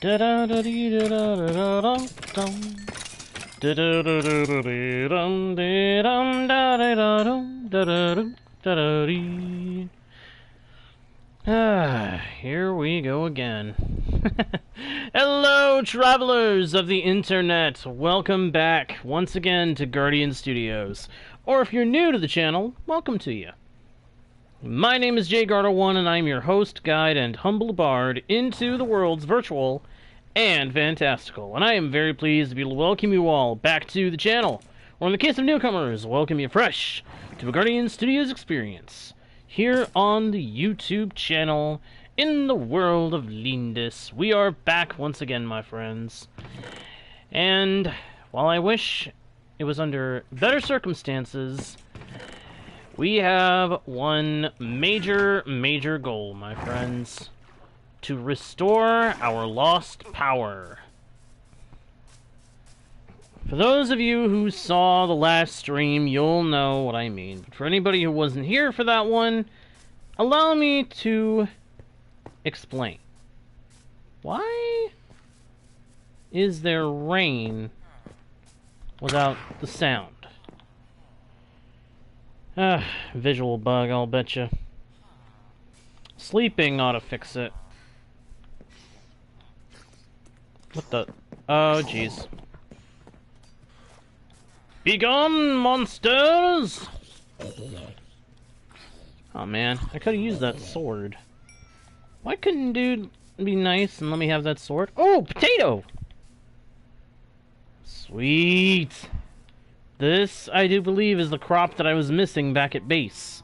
Here we go again. Hello, travelers of the internet. Welcome back once again to Guardian Studios. Or if you're new to the channel, welcome to you. My name is JGardo1, and I'm your host, guide, and humble bard into the world's virtual and fantastical. And I am very pleased to be able to welcome you all back to the channel, or in the case of newcomers, welcome you fresh to a Guardian Studios experience here on the YouTube channel in the world of Lyndas. We are back once again, my friends. And while I wish it was under better circumstances, we have one major goal, my friends. To restore our lost power. For those of you who saw the last stream, you'll know what I mean. But for anybody who wasn't here for that one, allow me to explain. Why is there rain without the sound? Visual bug, I'll betcha. Sleeping ought to fix it. What the? Oh, jeez. Begone, monsters! Oh, man. I could've used that sword. Why couldn't dude be nice and let me have that sword? Oh, potato! Sweet! This, I do believe, is the crop that I was missing back at base.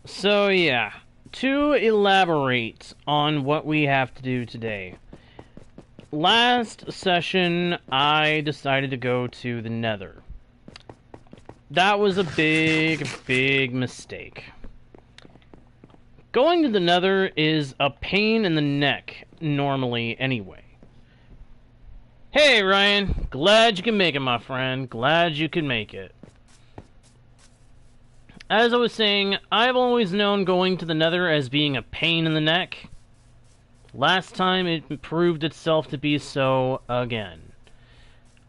So, yeah. To elaborate on what we have to do today. Last session, I decided to go to the Nether. That was a big mistake. Going to the Nether is a pain in the neck, normally, anyway. Hey, Ryan. Glad you can make it, my friend. Glad you can make it. As I was saying, I've always known going to the Nether as being a pain in the neck. Last time it proved itself to be so again.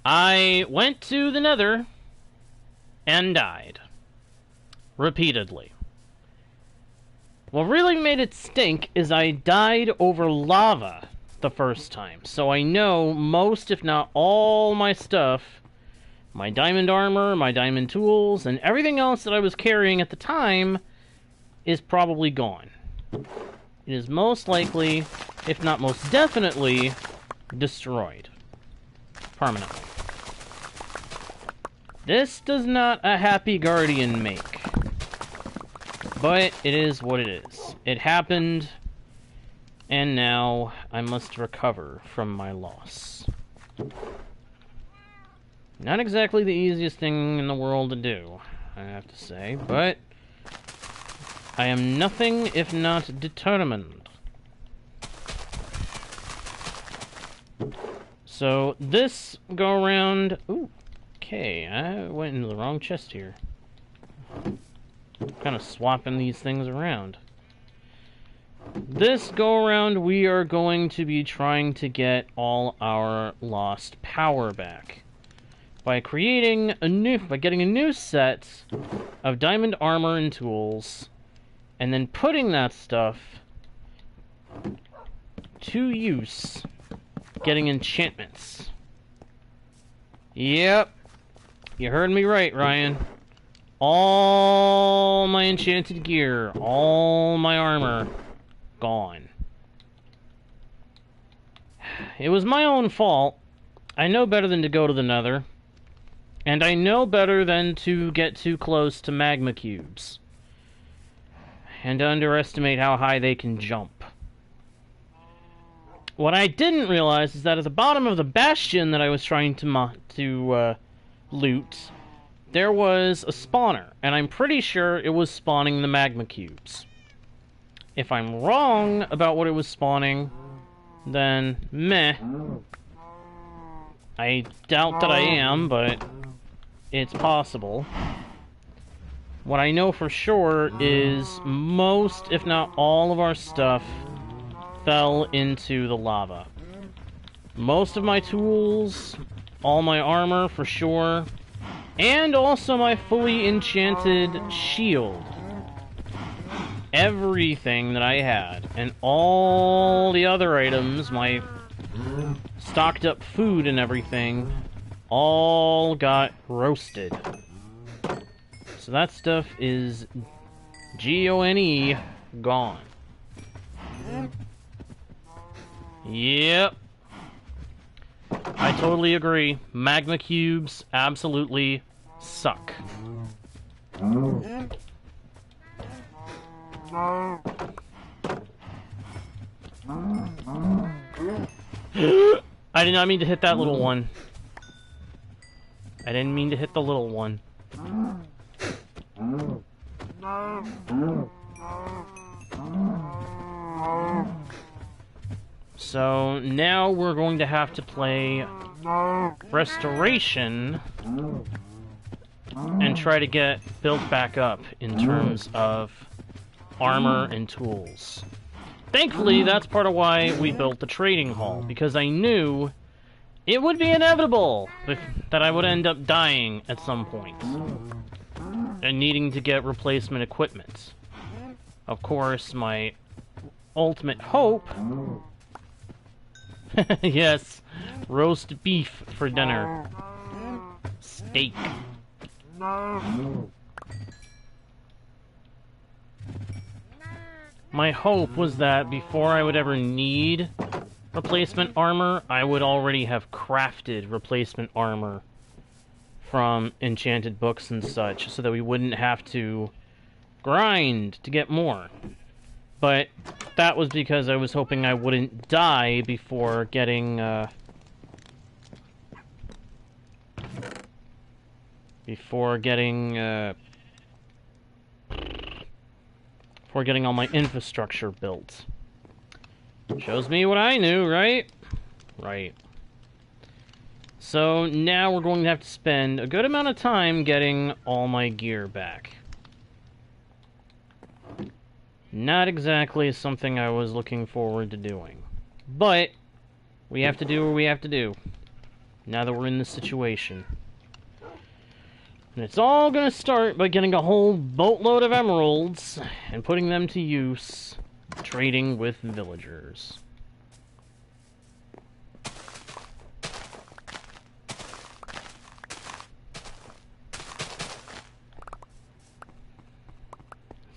I went to the Nether and died. Repeatedly. What really made it stink is I died over lava the first time. So I know most, if not all, my stuff, my diamond armor, my diamond tools, and everything else that I was carrying at the time is probably gone. It is most likely, if not most definitely, destroyed. Permanently. This does not a happy guardian make. But it is what it is. It happened, and now I must recover from my loss. Not exactly the easiest thing in the world to do, I have to say, but I am nothing if not determined. So this go around... Ooh, okay, I went into the wrong chest here. Kind of swapping these things around. This go-around, we are going to be trying to get all our lost power back by getting a new set of diamond armor and tools, and then putting that stuff to use, getting enchantments. Yep, you heard me right, Ryan. All my enchanted gear, all my armor, gone. It was my own fault. I know better than to go to the Nether. And I know better than to get too close to magma cubes. And to underestimate how high they can jump. What I didn't realize is that at the bottom of the bastion that I was trying to loot, there was a spawner. And I'm pretty sure it was spawning the magma cubes. If I'm wrong about what it was spawning, then meh. I doubt that I am, but it's possible. What I know for sure is most, if not all, of our stuff fell into the lava. Most of my tools, all my armor for sure, and also my fully enchanted shield. Everything that I had, and all the other items, my stocked up food and everything, all got roasted. So that stuff is G-O-N-E, gone. Yep. I totally agree. Magma cubes absolutely suck. I did not mean to hit that little one. I didn't mean to hit the little one. So now we're going to have to play Restoration and try to get built back up in terms of armor and tools. Thankfully, that's part of why we built the trading hall, because I knew it would be inevitable that I would end up dying at some point and needing to get replacement equipment. Of course, my ultimate hope... yes, roast beef for dinner. Steak. My hope was that before I would ever need replacement armor, I would already have crafted replacement armor from enchanted books and such, so that we wouldn't have to grind to get more. But that was because I was hoping I wouldn't die before getting, before getting all my infrastructure built. Shows me what I knew, right? Right. So now we're going to have to spend a good amount of time getting all my gear back. Not exactly something I was looking forward to doing. But we have to do what we have to do now that we're in this situation. And it's all going to start by getting a whole boatload of emeralds and putting them to use trading with villagers.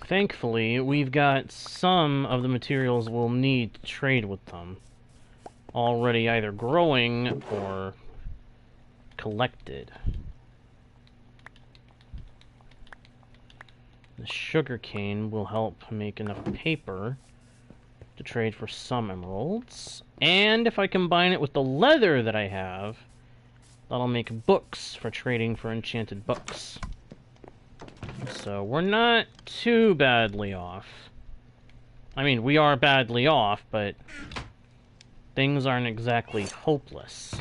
Thankfully, we've got some of the materials we'll need to trade with them already either growing or collected. The sugarcane will help make enough paper to trade for some emeralds. And if I combine it with the leather that I have, that'll make books for trading for enchanted books. So we're not too badly off. I mean, we are badly off, but things aren't exactly hopeless.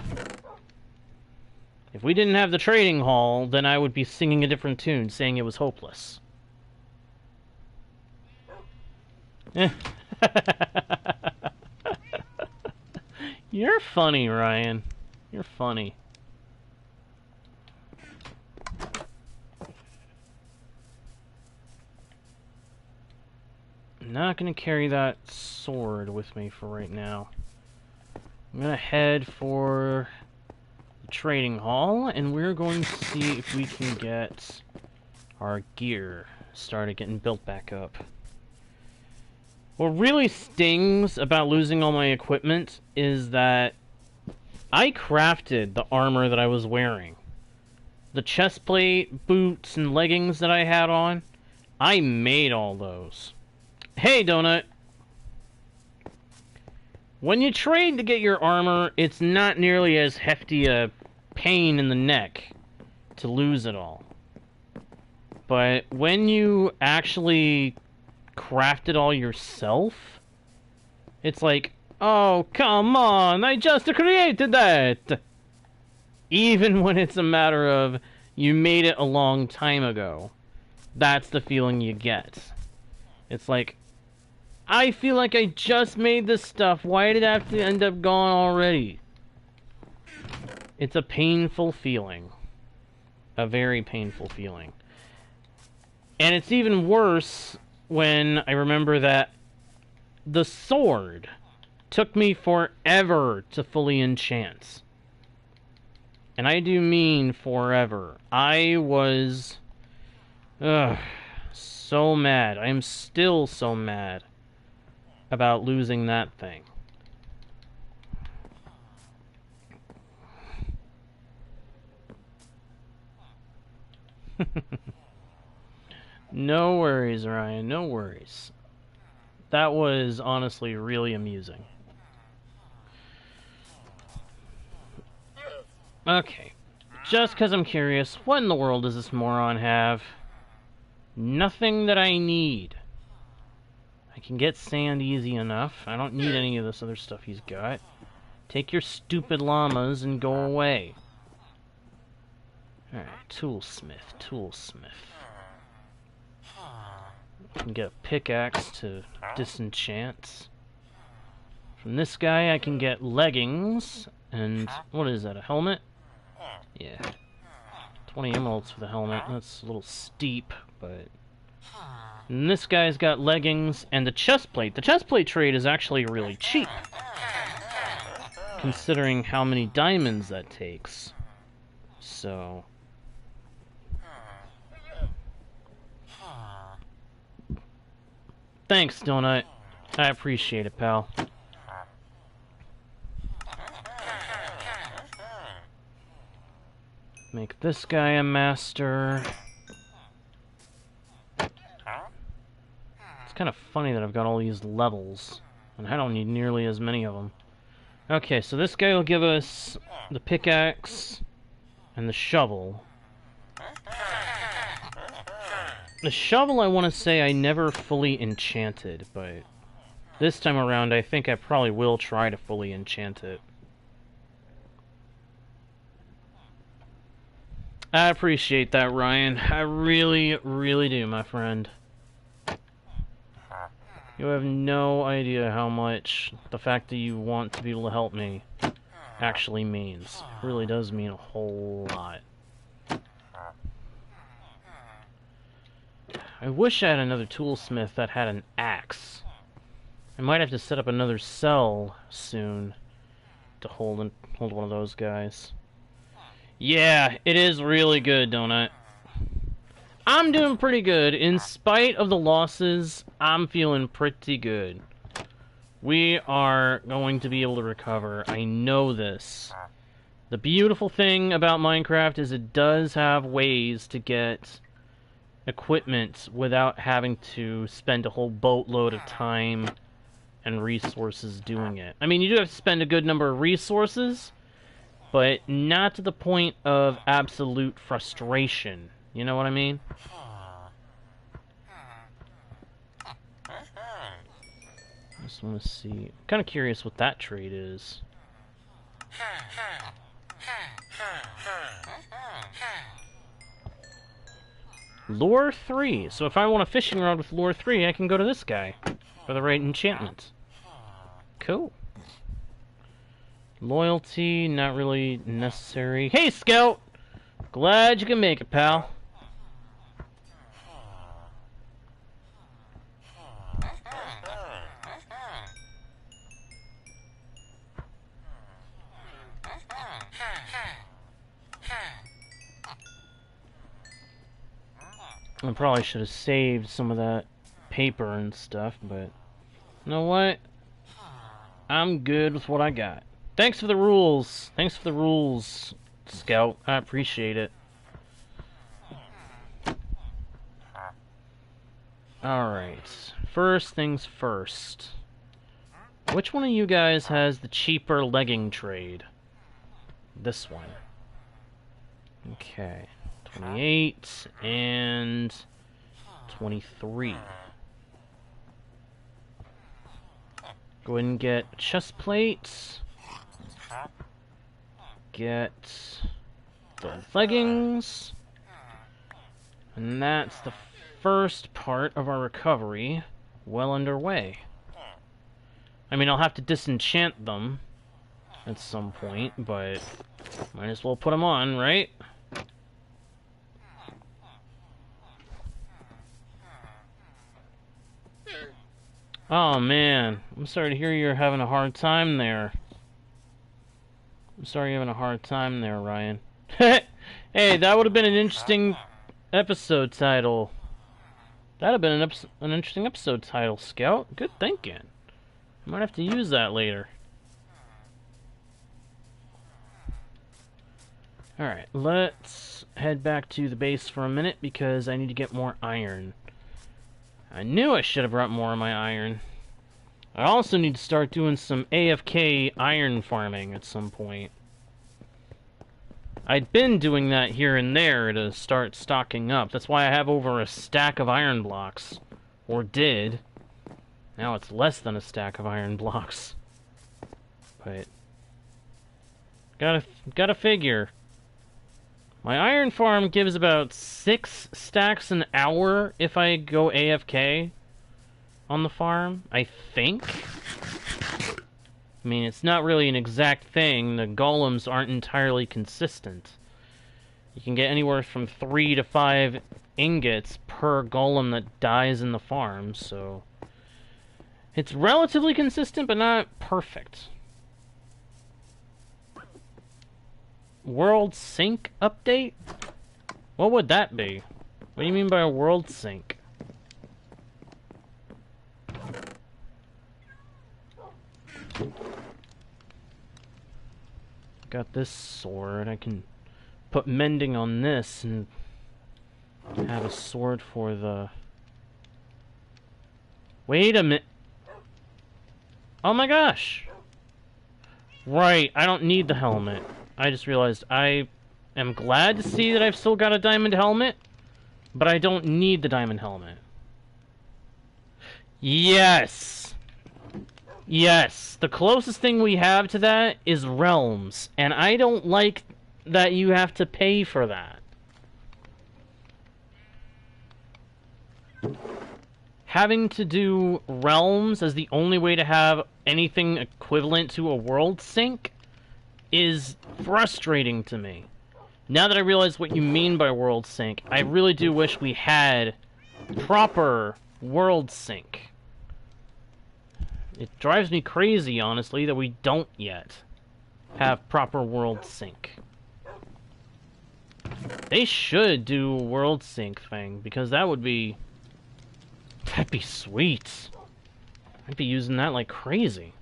If we didn't have the trading hall, then I would be singing a different tune, saying it was hopeless. You're funny, Ryan. You're funny. I'm not going to carry that sword with me for right now. I'm going to head for the trading hall, and we're going to see if we can get our gear started getting built back up. What really stings about losing all my equipment is that I crafted the armor that I was wearing. The chestplate, boots, and leggings that I had on, I made all those. Hey, Donut! When you trade to get your armor, it's not nearly as hefty a pain in the neck to lose it all. But when you actually craft it all yourself, it's like, oh, come on, I just created that! Even when it's a matter of, you made it a long time ago. That's the feeling you get. It's like, I feel like I just made this stuff. Why did it have to end up gone already? It's a painful feeling. A very painful feeling. And it's even worse when I remember that the sword took me forever to fully enchant. And I do mean forever. I was... so mad. I am still so mad about losing that thing. No worries, Ryan. No worries. That was honestly really amusing. Okay. Just because I'm curious, what in the world does this moron have? Nothing that I need. I can get sand easy enough. I don't need any of this other stuff he's got. Take your stupid llamas and go away. Alright, toolsmith, toolsmith. I can get a pickaxe to disenchant. From this guy I can get leggings, and what is that, a helmet? Yeah. 20 emeralds for the helmet, that's a little steep, but... And this guy's got leggings and the chest plate. The chest plate trade is actually really cheap, considering how many diamonds that takes. So... Thanks, Donut. I appreciate it, pal. Make this guy a master. It's kind of funny that I've got all these levels, and I don't need nearly as many of them. Okay, so this guy will give us the pickaxe and the shovel. The shovel, I want to say I never fully enchanted, but this time around I think I probably will try to fully enchant it. I appreciate that, Ryan. I really, really do, my friend. You have no idea how much the fact that you want to be able to help me actually means. It really does mean a whole lot. I wish I had another toolsmith that had an axe. I might have to set up another cell soon to hold one of those guys. Yeah, it is really good, Donut. I'm doing pretty good. In spite of the losses, I'm feeling pretty good. We are going to be able to recover. I know this. The beautiful thing about Minecraft is it does have ways to get equipment without having to spend a whole boatload of time and resources doing it. I mean, you do have to spend a good number of resources, but not to the point of absolute frustration. You know what I mean? I just want to see. I'm kind of curious what that trade is. Lure 3. So if I want a fishing rod with Lure 3, I can go to this guy for the right enchantment. Cool. Loyalty, not really necessary. Hey, Scout! Glad you can make it, pal. I probably should have saved some of that paper and stuff, but you know what? I'm good with what I got. Thanks for the rules. Thanks for the rules, Scout. I appreciate it. Alright. First things first. Which one of you guys has the cheaper legging trade? This one. Okay. 28 and 23. Go ahead and get chest plates. Get the leggings. And that's the first part of our recovery well underway. I mean, I'll have to disenchant them at some point, but might as well put them on, right? Oh man, I'm sorry to hear you're having a hard time there. I'm sorry you're having a hard time there, Ryan. Hey, that would have been an interesting episode title. That'd have been an interesting episode title, Scout. Good thinking. I might have to use that later. Alright, let's head back to the base for a minute because I need to get more iron. I knew I should have brought more of my iron. I also need to start doing some AFK iron farming at some point. I'd been doing that here and there to start stocking up. That's why I have over a stack of iron blocks. Or did. Now it's less than a stack of iron blocks. But gotta figure. My iron farm gives about 6 stacks an hour if I go AFK on the farm, I think. I mean, it's not really an exact thing. The golems aren't entirely consistent. You can get anywhere from 3 to 5 ingots per golem that dies in the farm, so it's relatively consistent, but not perfect. World sync update? What would that be? What do you mean by a world sync? Got this sword. I can put mending on this and have a sword for the... Wait a minute. Oh my gosh. Right, I don't need the helmet. I just realized I am glad to see that I've still got a diamond helmet, but I don't need the diamond helmet. Yes! Yes, the closest thing we have to that is realms, and I don't like that you have to pay for that. Having to do realms as the only way to have anything equivalent to a world sync is frustrating to me. Now that I realize what you mean by world sync, I really do wish we had proper world sync. It drives me crazy, honestly, that we don't yet have proper world sync. They should do a world sync thing, because that would be... that'd be sweet. I'd be using that like crazy.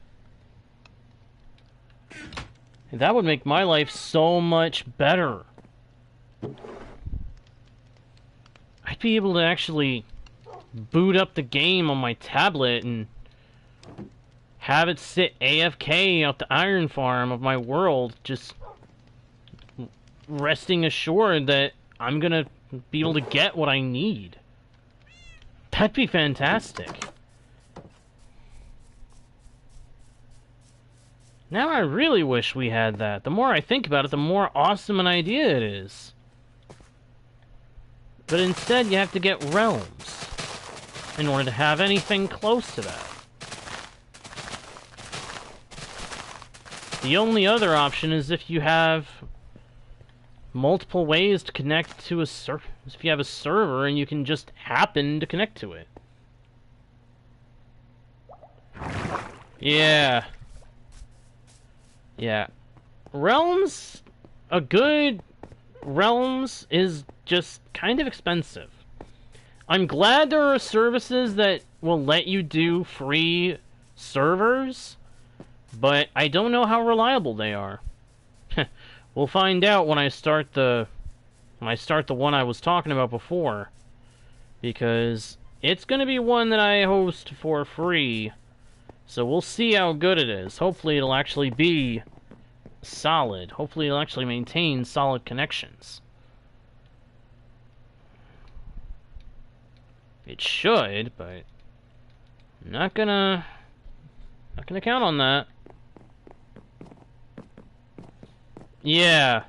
That would make my life so much better. I'd be able to actually boot up the game on my tablet and have it sit AFK out the iron farm of my world, just resting assured that I'm gonna be able to get what I need. That'd be fantastic. Now I really wish we had that. The more I think about it, the more awesome an idea it is. But instead, you have to get realms in order to have anything close to that. The only other option is if you have multiple ways to connect to a server. If you have a server and you can just happen to connect to it. Yeah. Yeah. Realms, a good Realms is just kind of expensive. I'm glad there are services that will let you do free servers, but I don't know how reliable they are. We'll find out when I start the one I was talking about before, because it's going to be one that I host for free. So we'll see how good it is. Hopefully it'll actually be solid. Hopefully it'll actually maintain solid connections. It should, but I'm not gonna count on that. Yeah.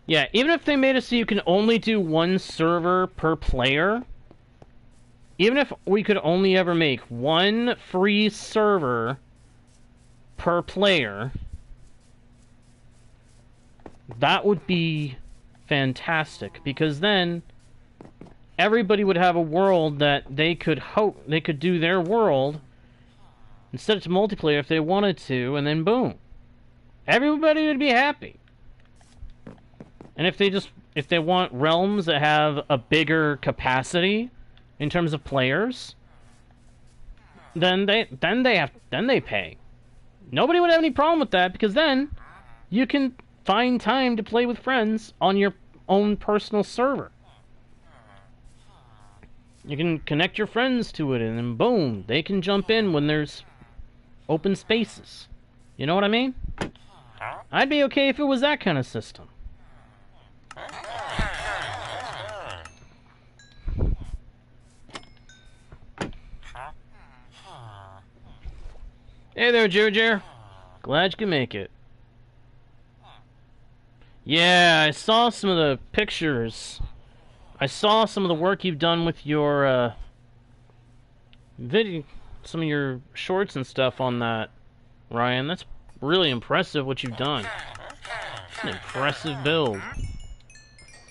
Yeah, even if they made it so you can only do one server per player, even if we could only ever make one free server per player, that would be fantastic, because then everybody would have a world that they could do their world and set it to multiplayer if they wanted to, and then boom, everybody would be happy. And if they want realms that have a bigger capacity in terms of players, then they pay. Nobody would have any problem with that, because then you can find time to play with friends on your own personal server. You can connect your friends to it, and then boom, they can jump in when there's open spaces. You know what I mean? I'd be okay if it was that kind of system. Hey there, Jojo. Glad you can make it. Yeah, I saw some of the pictures. I saw some of the work you've done with your video, some of your shorts and stuff on that, Ryan. That's really impressive what you've done. It's an impressive build.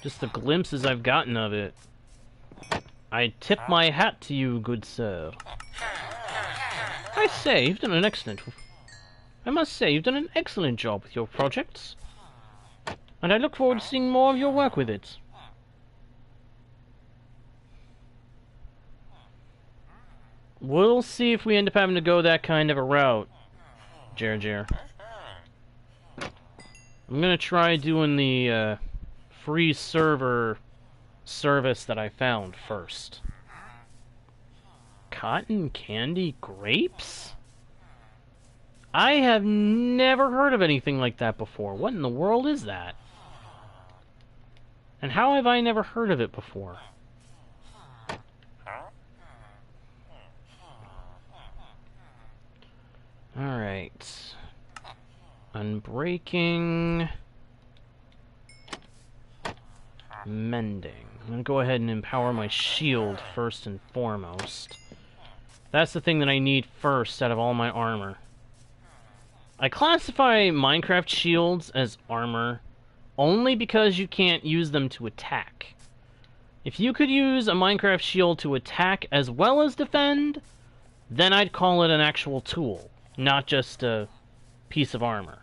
Just the glimpses I've gotten of it. I tip my hat to you, good sir. I must say, you've done an excellent job with your projects. And I look forward to seeing more of your work with it. We'll see if we end up having to go that kind of a route, Jer. I'm gonna try doing the free server service that I found first. Cotton candy grapes? I have never heard of anything like that before. What in the world is that? And how have I never heard of it before? Alright. Unbreaking. Mending. I'm gonna go ahead and empower my shield first and foremost. That's the thing that I need first out of all my armor. I classify Minecraft shields as armor only because you can't use them to attack. If you could use a Minecraft shield to attack as well as defend, then I'd call it an actual tool, not just a piece of armor.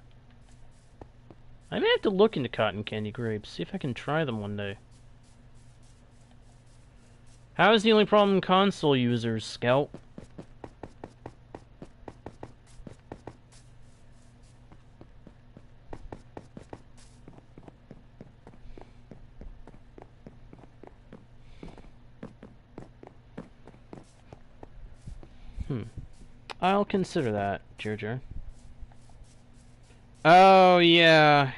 I may have to look into cotton candy grapes, see if I can try them one day. How is the only problem console users, Scout? I'll consider that, Jer. Oh, yeah.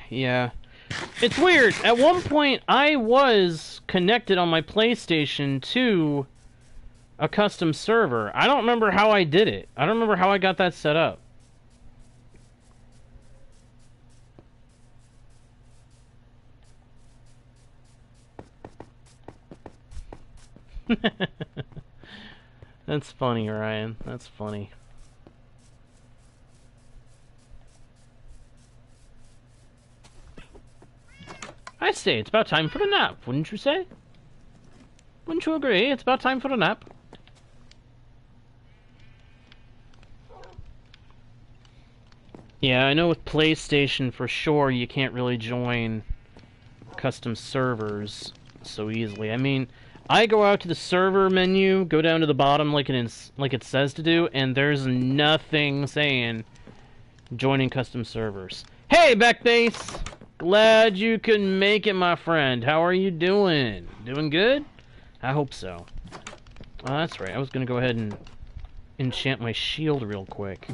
It's weird. At one point, I was connected on my PlayStation to a custom server. I don't remember how I did it. I don't remember how I got that set up. That's funny, Ryan. That's funny. I say, it's about time for a nap, wouldn't you say? Wouldn't you agree? It's about time for a nap. Yeah, I know with PlayStation for sure you can't really join custom servers so easily. I mean, I go out to the server menu, go down to the bottom like it says to do, and there's nothing saying joining custom servers. Hey, Backbase! Glad you could make it, my friend. How are you doing? Doing good? I hope so. Oh, that's right. I was going to go ahead and enchant my shield real quick.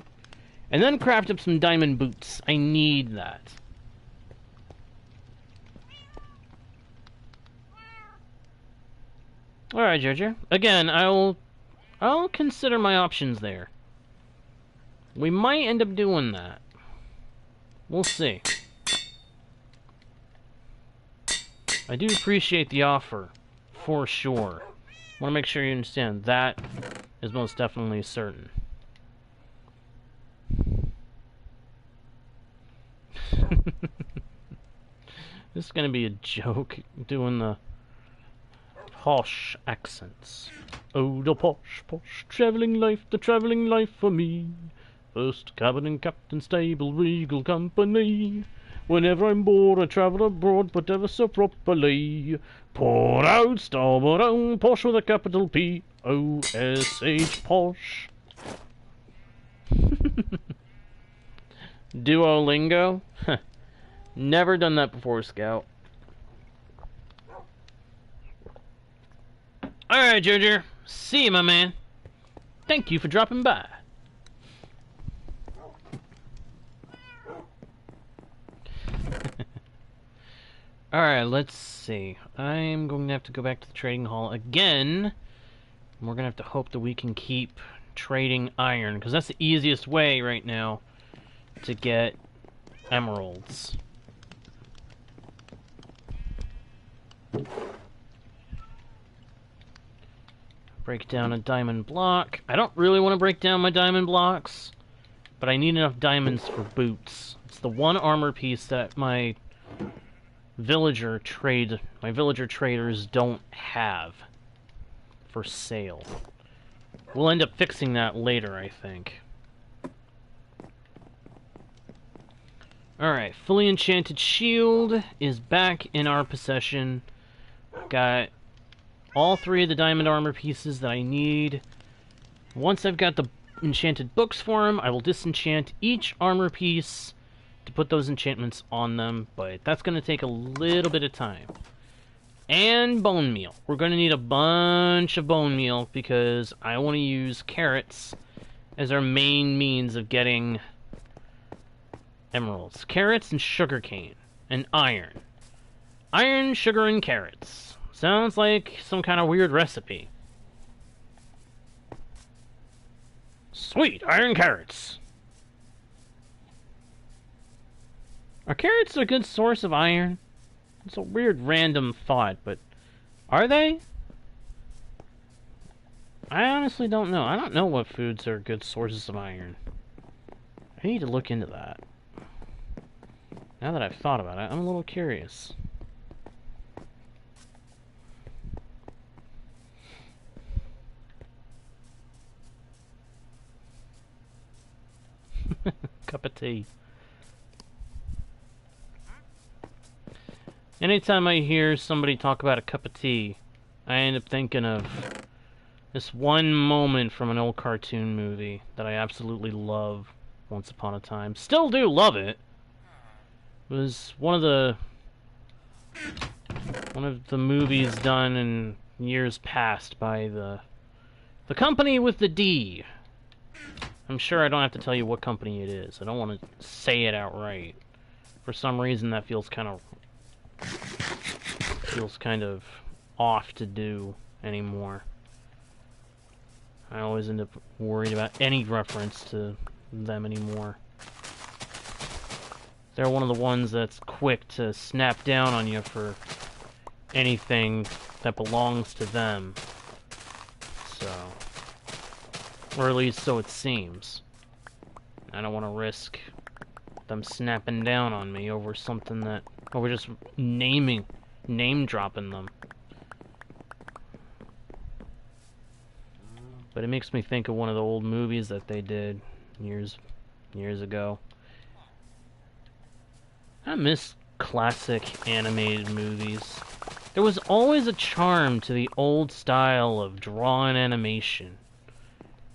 And then craft up some diamond boots. I need that. Alright, Jojo. Again, I'll consider my options there. We might end up doing that. We'll see. I do appreciate the offer, for sure. Want to make sure you understand that is most definitely certain. This is gonna be a joke doing the posh accents. Oh, the posh, posh travelling life, the travelling life for me. First cabin and captain, stable, regal company. Whenever I'm bored, I travel abroad, but ever so properly. Port out, starboard out, posh with a capital P. O-S-H, posh. Duolingo? Never done that before, Scout. Alright, Jojo. See you, my man. Thank you for dropping by. Alright, let's see. I'm going to have to go back to the trading hall again. We're going to have to hope that we can keep trading iron, because that's the easiest way right now to get emeralds. Break down a diamond block. I don't really want to break down my diamond blocks, but I need enough diamonds for boots. It's the one armor piece that my villager traders don't have for sale. We'll end up fixing that later, I think. Alright, fully enchanted shield is back in our possession. Got all 3 of the diamond armor pieces that I need. Once I've got the enchanted books for them, I will disenchant each armor piece to put those enchantments on them, but that's going to take a little bit of time. And bone meal. We're going to need a bunch of bone meal because I want to use carrots as our main means of getting emeralds. Carrots and sugarcane. And iron. Iron, sugar, and carrots. Sounds like some kind of weird recipe. Sweet, iron carrots. Are carrots a good source of iron? It's a weird random thought, but are they? I honestly don't know. I don't know what foods are good sources of iron. I need to look into that. Now that I've thought about it, I'm a little curious. Cup of tea. Anytime I hear somebody talk about a cup of tea, I end up thinking of this one moment from an old cartoon movie that I absolutely love. Once Upon a Time. Still do love it. It was one of the movies done in years past by the company with the D. I'm sure I don't have to tell you what company it is. I don't want to say it outright. For some reason that feels kind of off to do anymore. I always end up worried about any reference to them anymore. They're one of the ones that's quick to snap down on you for anything that belongs to them. So, or at least so it seems. I don't want to risk them snapping down on me over something that, over just name dropping them. But it makes me think of one of the old movies that they did years ago. I miss classic animated movies. There was always a charm to the old style of drawn animation.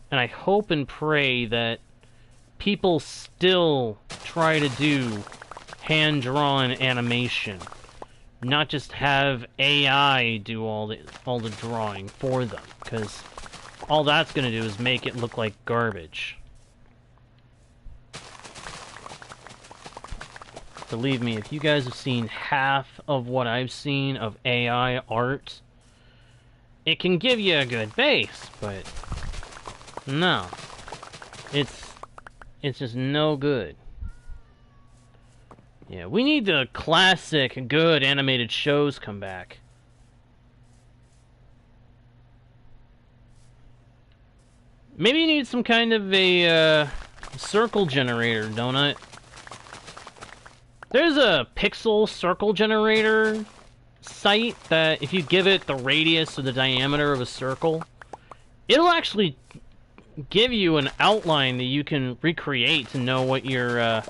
And I hope and pray that people still try to do hand-drawn animation. Not just have AI do all the drawing for them. Because all that's going to do is make it look like garbage. Believe me, if you guys have seen half of what I've seen of AI art, it can give you a good base, but no. It's just no good. Yeah, we need the classic good animated shows come back. Maybe you need some kind of a circle generator, don't it? There's a pixel circle generator site that if you give it the radius or the diameter of a circle, it'll actually give you an outline that you can recreate to know what your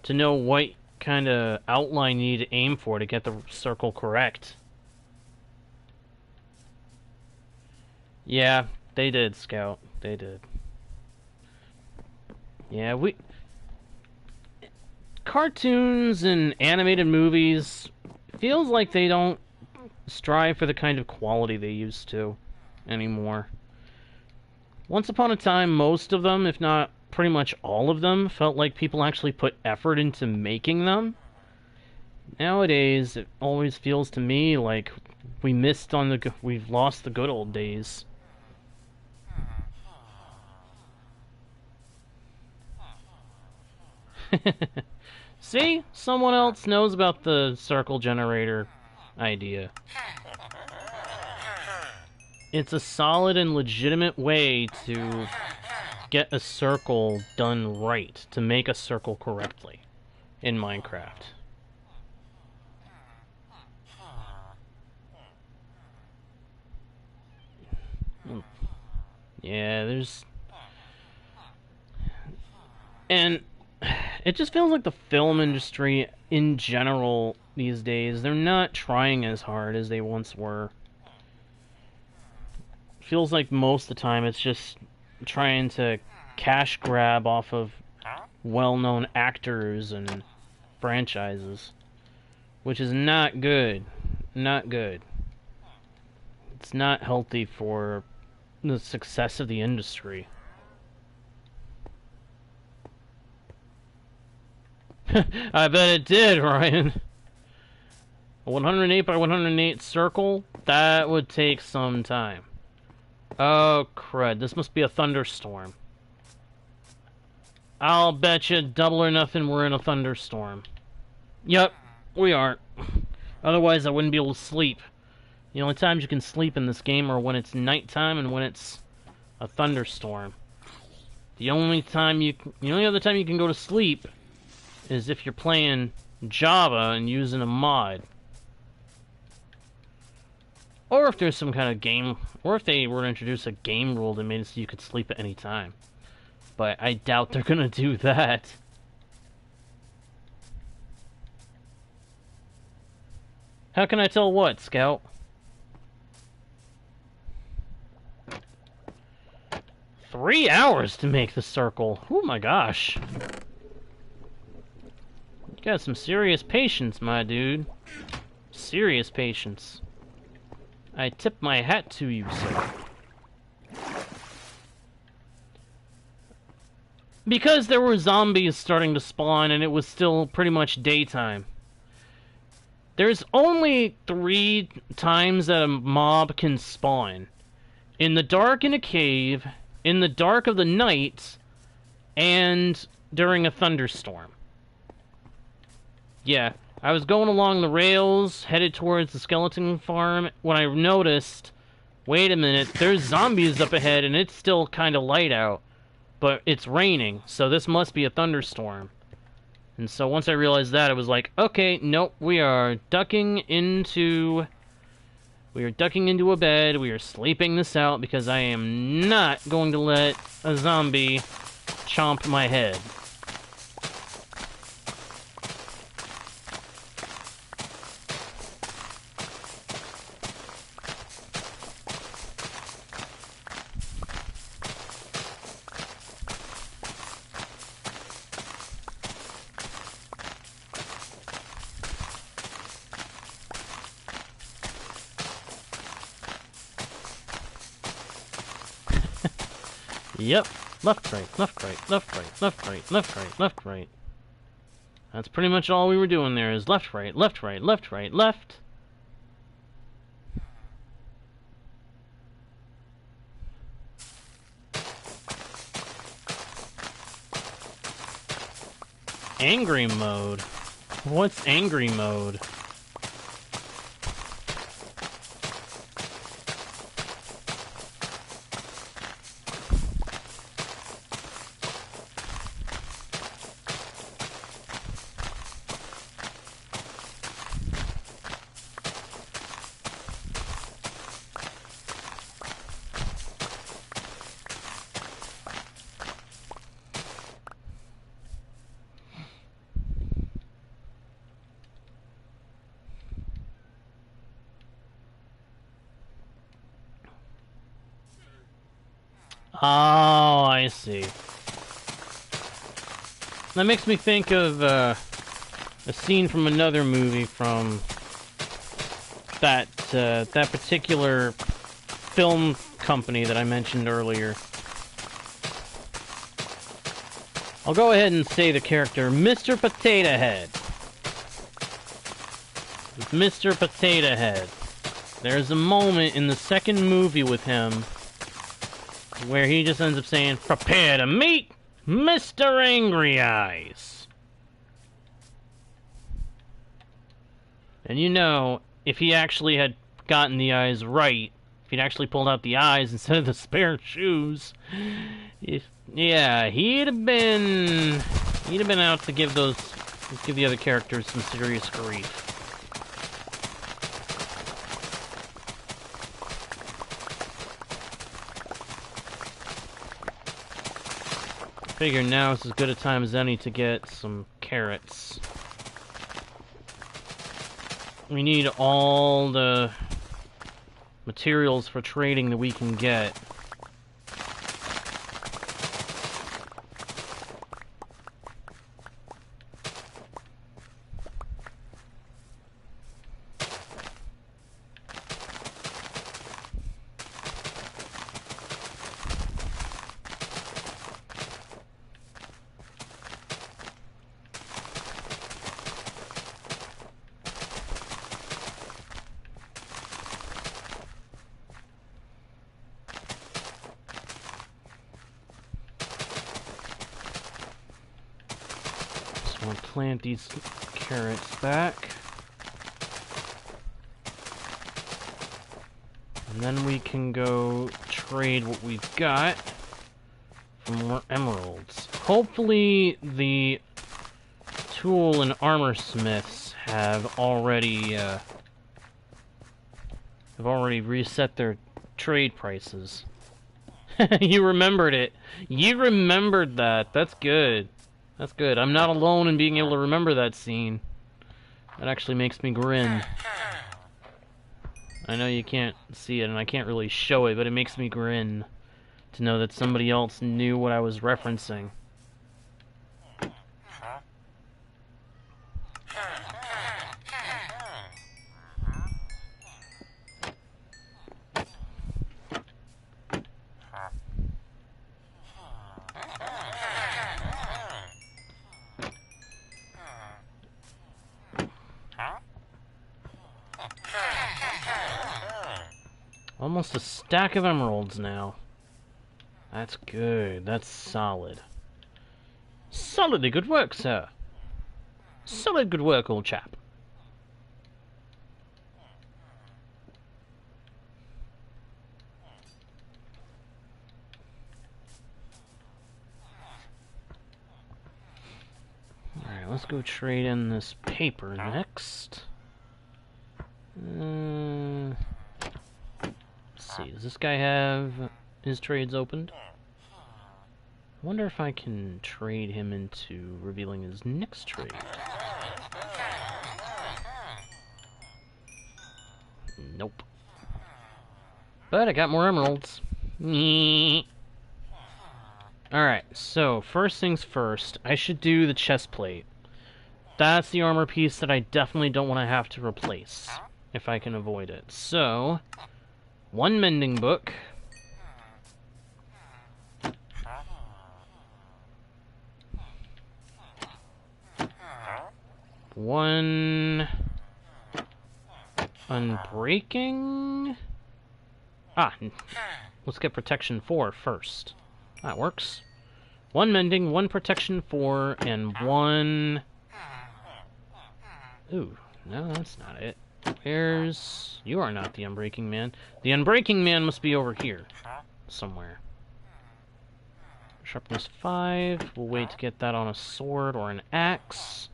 to know what kind of outline you need to aim for to get the circle correct. Yeah, they did, Scout. They did. Yeah, cartoons and animated movies feels like they don't strive for the kind of quality they used to anymore. Once upon a time, most of them, if not pretty much all of them, felt like people actually put effort into making them. Nowadays, it always feels to me like we've lost the good old days. See? Someone else knows about the circle generator idea. It's a solid and legitimate way to get a circle done right, to make a circle correctly in Minecraft. Yeah, there's... And it just feels like the film industry in general these days, they're not trying as hard as they once were. Feels like most of the time it's just trying to cash grab off of well-known actors and franchises, which is not good. Not good. It's not healthy for the success of the industry. I bet it did, Ryan. A 108 by 108 circle? That would take some time. Oh, crud. This must be a thunderstorm. I'll bet you double or nothing we're in a thunderstorm. Yep, we are. Otherwise, I wouldn't be able to sleep. The only times you can sleep in this game are when it's nighttime and when it's a thunderstorm. The only other time you can go to sleep is if you're playing Java and using a mod. Or if there's some kind of game, or if they were to introduce a game rule that made it so you could sleep at any time. But I doubt they're gonna do that. How can I tell what, Scout? $3 hours to make the circle. Oh my gosh. You got some serious patience, my dude. Serious patience. I tip my hat to you, sir. Because there were zombies starting to spawn and it was still pretty much daytime. There's only 3 times that a mob can spawn. In the dark in a cave, in the dark of the night, and during a thunderstorm. Yeah, I was going along the rails, headed towards the skeleton farm, when I noticed, wait a minute, there's zombies up ahead and it's still kind of light out. But it's raining, so this must be a thunderstorm. And so once I realized that, I was like, okay, nope, we are ducking into a bed, we are sleeping this out, because I am not going to let a zombie chomp my head. Yep. Left, right, left, right, left, right, left, right, left, right, left, right. That's pretty much all we were doing there, is left, right, left, right, left, right, left. Angry mode? What's angry mode? Oh, I see. That makes me think of a scene from another movie from that that particular film company that I mentioned earlier. I'll go ahead and say the character, Mr. Potato Head. Mr. Potato Head. There's a moment in the second movie with him where he just ends up saying, "Prepare to meet Mr. Angry Eyes." And you know, if he actually had gotten the eyes right, if he'd actually pulled out the eyes instead of the spare shoes, yeah, he'd have been out to give the other characters some serious grief. I figure now is as good a time as any to get some carrots. We need all the materials for trading that we can get. I'll plant these carrots back. And then we can go trade what we've got for more emeralds. Hopefully the tool and armor smiths have already reset their trade prices. You remembered it. You remembered that. That's good. That's good. I'm not alone in being able to remember that scene. That actually makes me grin. I know you can't see it, and I can't really show it, but it makes me grin to know that somebody else knew what I was referencing. Almost a stack of emeralds now. That's good. That's solid. Solidly good work, sir. Solid good work, old chap. Alright, let's go trade in this paper next. See, does this guy have his trades opened? I wonder if I can trade him into revealing his next trade. Nope. But I got more emeralds. Alright, so first things first, I should do the chest plate. That's the armor piece that I definitely don't want to have to replace, if I can avoid it. So, one mending book. One unbreaking. Let's get protection 4 first. That works. One mending, one protection 4, and one... Ooh, no, that's not it. Where's... You are not the Unbreaking Man. The Unbreaking Man must be over here. Somewhere. Sharpness 5. We'll wait to get that on a sword or an axe.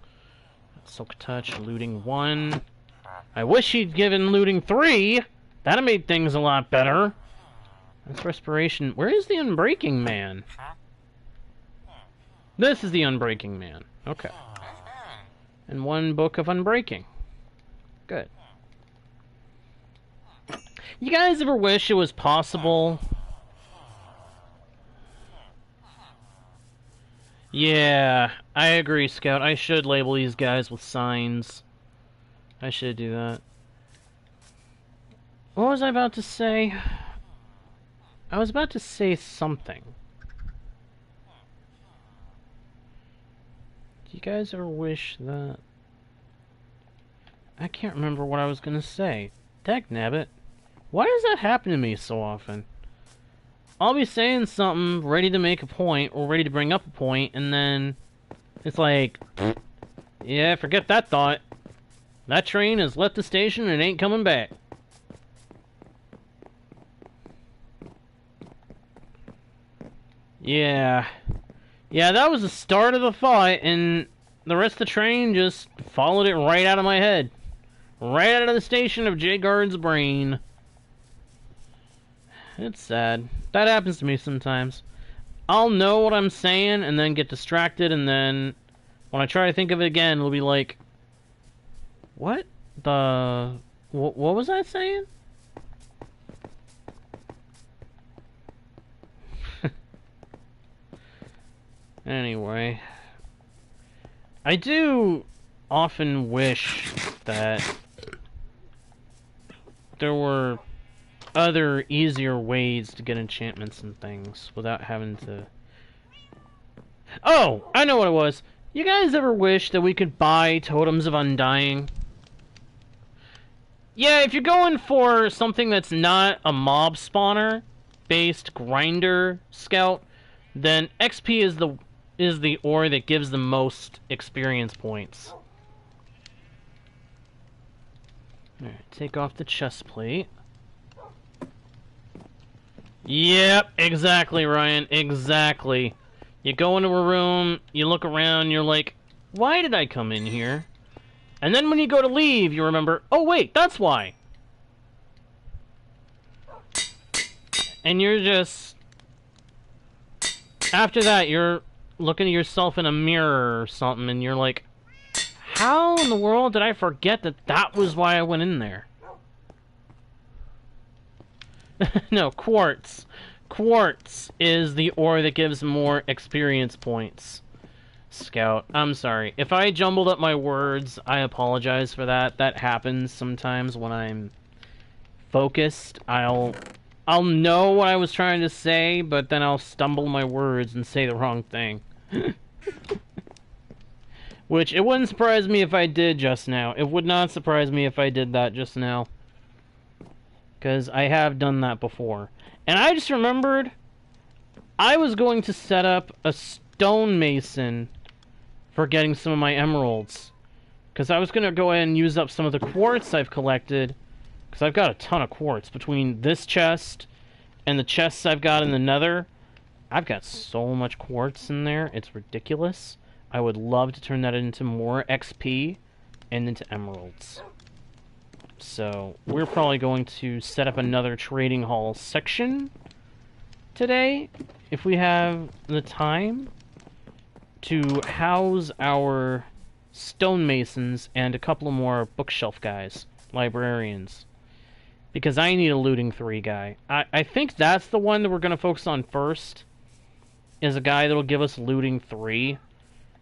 Silk Touch, looting 1. I wish he'd given looting 3! That'd have made things a lot better. That's respiration. Where is the Unbreaking Man? This is the Unbreaking Man. Okay. And one book of Unbreaking. Good. You guys ever wish it was possible Yeah, I agree, Scout. I should label these guys with signs. I should do that. What was I about to say? I was about to say something. Do you guys ever wish that... I can't remember what I was gonna say. Dagnabbit. Why does that happen to me so often? I'll be saying something, ready to make a point, or ready to bring up a point, and then... It's like... Yeah, forget that thought. That train has left the station and ain't coming back. Yeah. Yeah, that was the start of the thought, and the rest of the train just followed it right out of my head. Right out of the station of J-Guard's brain. It's sad. That happens to me sometimes. I'll know what I'm saying and then get distracted, and then when I try to think of it again, it'll be like, what was I saying? Anyway, I do often wish that there were other, easier ways to get enchantments and things without having to... Oh! I know what it was! You guys ever wish that we could buy Totems of Undying? Yeah, if you're going for something that's not a mob spawner based grinder scout, then XP is the ore that gives the most experience points. Alright, take off the chest plate. Yep, exactly, Ryan, exactly. You go into a room, you look around, you're like, why did I come in here? And then when you go to leave, you remember, oh wait, that's why. And you're just... After that, you're looking at yourself in a mirror or something, and you're like, how in the world did I forget that that was why I went in there? No, quartz. Quartz is the ore that gives more experience points. Scout, I'm sorry. If I jumbled up my words, I apologize for that. That happens sometimes when I'm focused. I'll know what I was trying to say, but then I'll stumble my words and say the wrong thing. Which, it wouldn't surprise me if I did just now. It would not surprise me if I did that just now. Because I have done that before. And I just remembered I was going to set up a stonemason for getting some of my emeralds. Because I was going to go ahead and use up some of the quartz I've collected. Because I've got a ton of quartz between this chest and the chests I've got in the nether. I've got so much quartz in there, it's ridiculous. I would love to turn that into more XP and into emeralds. So, we're probably going to set up another trading hall section today, if we have the time, to house our stonemasons and a couple of more bookshelf guys, librarians. Because I need a looting 3 guy. I think that's the one that we're going to focus on first, is a guy that'll give us looting 3,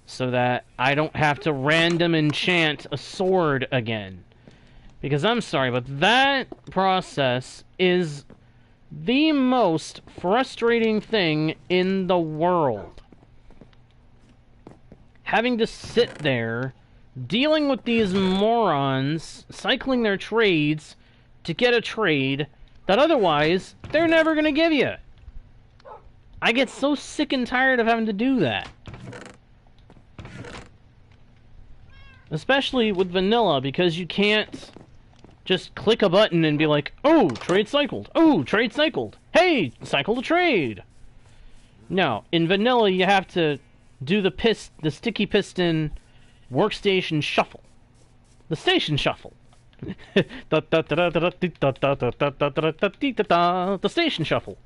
so that I don't have to random enchant a sword again. Because I'm sorry, but that process is the most frustrating thing in the world. Having to sit there, dealing with these morons, cycling their trades to get a trade that otherwise they're never going to give you. I get so sick and tired of having to do that. Especially with vanilla, because you can't just click a button and be like, oh, trade cycled. Oh, trade cycled. Hey, cycle the trade. No, in vanilla you have to do the sticky piston workstation shuffle. The station shuffle. The station shuffle.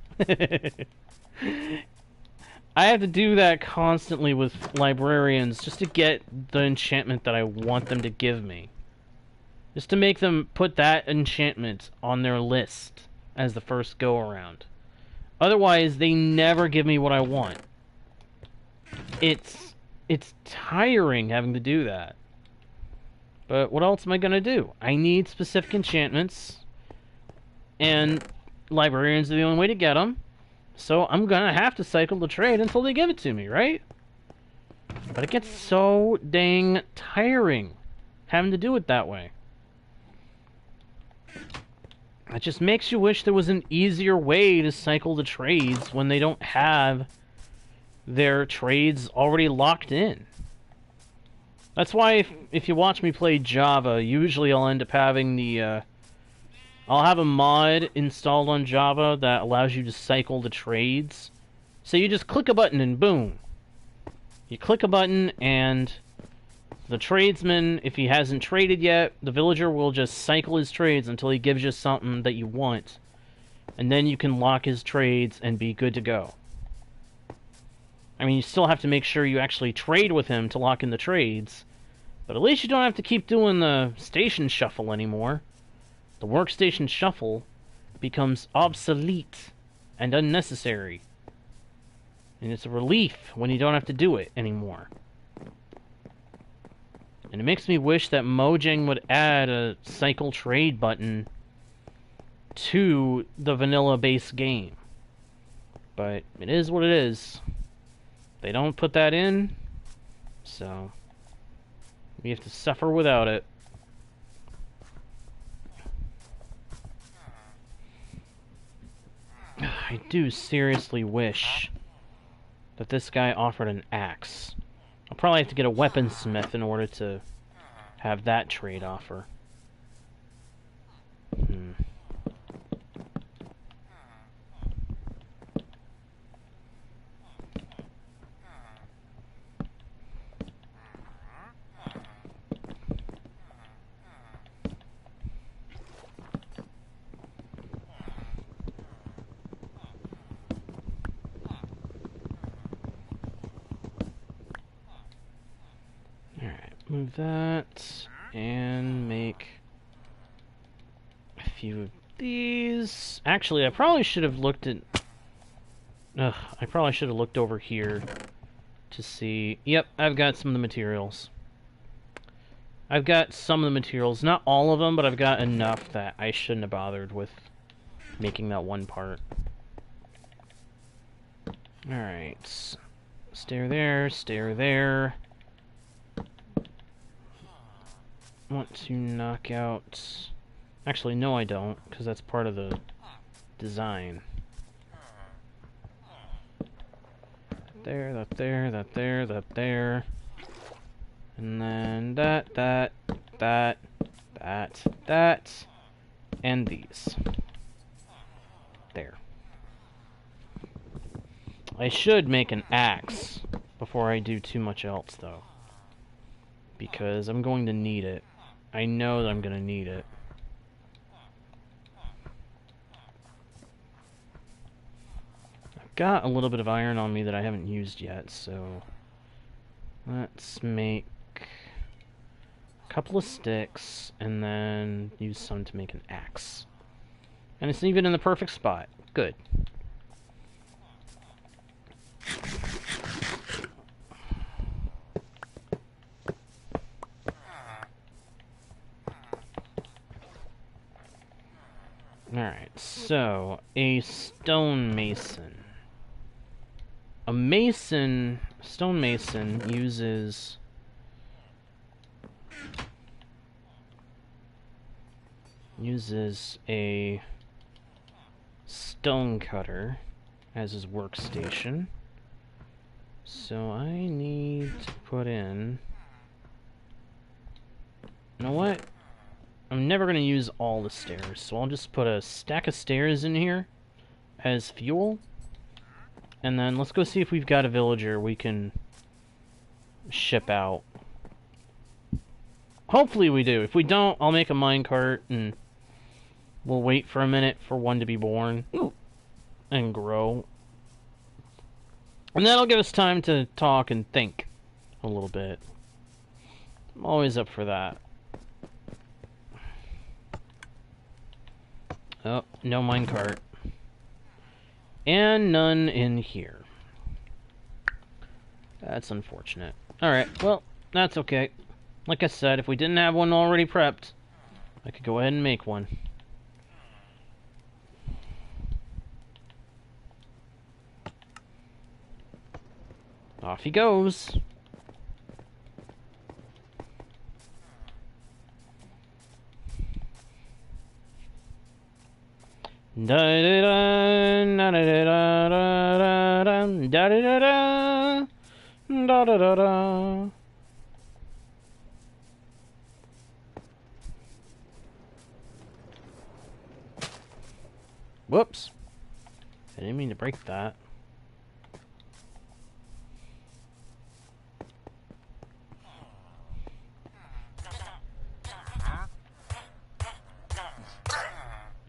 I have to do that constantly with librarians just to get the enchantment that I want them to give me. Just to make them put that enchantment on their list as the first go-around. Otherwise, they never give me what I want. it's tiring having to do that. But what else am I gonna do? I need specific enchantments, and librarians are the only way to get them. So I'm gonna have to cycle the trade until they give it to me, right? But it gets so dang tiring having to do it that way. It just makes you wish there was an easier way to cycle the trades when they don't have their trades already locked in. That's why if you watch me play Java, usually I'll end up having the I'll have a mod installed on Java that allows you to cycle the trades. So you just click a button and boom. You click a button and the tradesman, if he hasn't traded yet, the villager will just cycle his trades until he gives you something that you want. And then you can lock his trades and be good to go. I mean, you still have to make sure you actually trade with him to lock in the trades. But at least you don't have to keep doing the station shuffle anymore. The workstation shuffle becomes obsolete and unnecessary. And it's a relief when you don't have to do it anymore. And it makes me wish that Mojang would add a cycle trade button to the vanilla base game. But it is what it is. They don't put that in, so we have to suffer without it. I do seriously wish that this guy offered an axe. I'll probably have to get a weaponsmith in order to have that trade offer. Move that, and make a few of these. Actually, I probably should have looked at... I probably should have looked over here to see... Yep, I've got some of the materials. I've got some of the materials. Not all of them, but I've got enough that I shouldn't have bothered with making that one part. Alright. Stair there, stair there. Want to knock out... Actually, no I don't, because that's part of the design. There, that there, that there, that there. And then that, and these. There. I should make an axe before I do too much else, though. Because I'm going to need it. I know that I'm going to need it. I've got a little bit of iron on me that I haven't used yet, so... Let's make a couple of sticks, and then use some to make an axe. And it's even in the perfect spot. Good. Alright, so, a stonemason. A stonemason uses... a stone cutter as his workstation. So I need to put in... You know what? I'm never going to use all the stairs, so I'll just put a stack of stairs in here as fuel. And then let's go see if we've got a villager we can ship out. Hopefully we do. If we don't, I'll make a minecart and we'll wait for a minute for one to be born and grow. And that'll give us time to talk and think a little bit. I'm always up for that. Oh, no minecart. And none in here. That's unfortunate. Alright, well, that's okay. Like I said, if we didn't have one already prepped, I could go ahead and make one. Off he goes. Da da da da da da da da da da da da da. Whoops. I didn't mean to break that.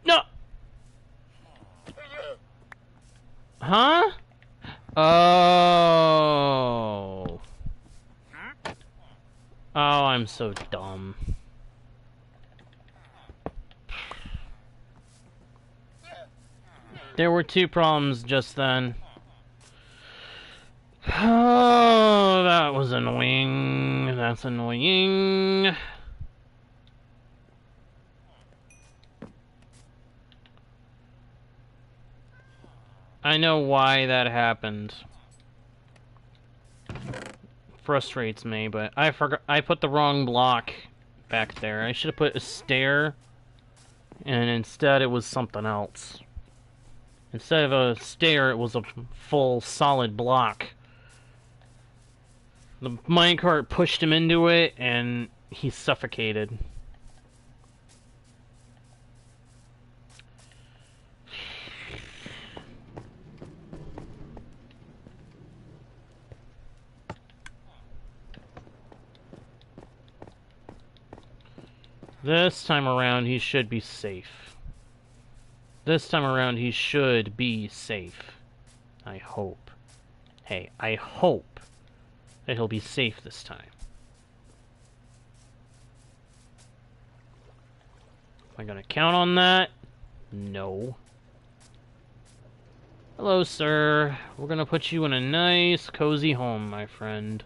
No! Huh? Oh. Oh, I'm so dumb. There were two problems just then. Oh, that was annoying. That's annoying. I know why that happened. Frustrates me, but I forgot. I put the wrong block back there. I should have put a stair, and instead it was something else. Instead of a stair, it was a full solid block. The minecart pushed him into it, and he suffocated. This time around, he should be safe. This time around, he should be safe. I hope. Hey, I hope that he'll be safe this time. Am I gonna count on that? No. Hello, sir. We're gonna put you in a nice, cozy home, my friend.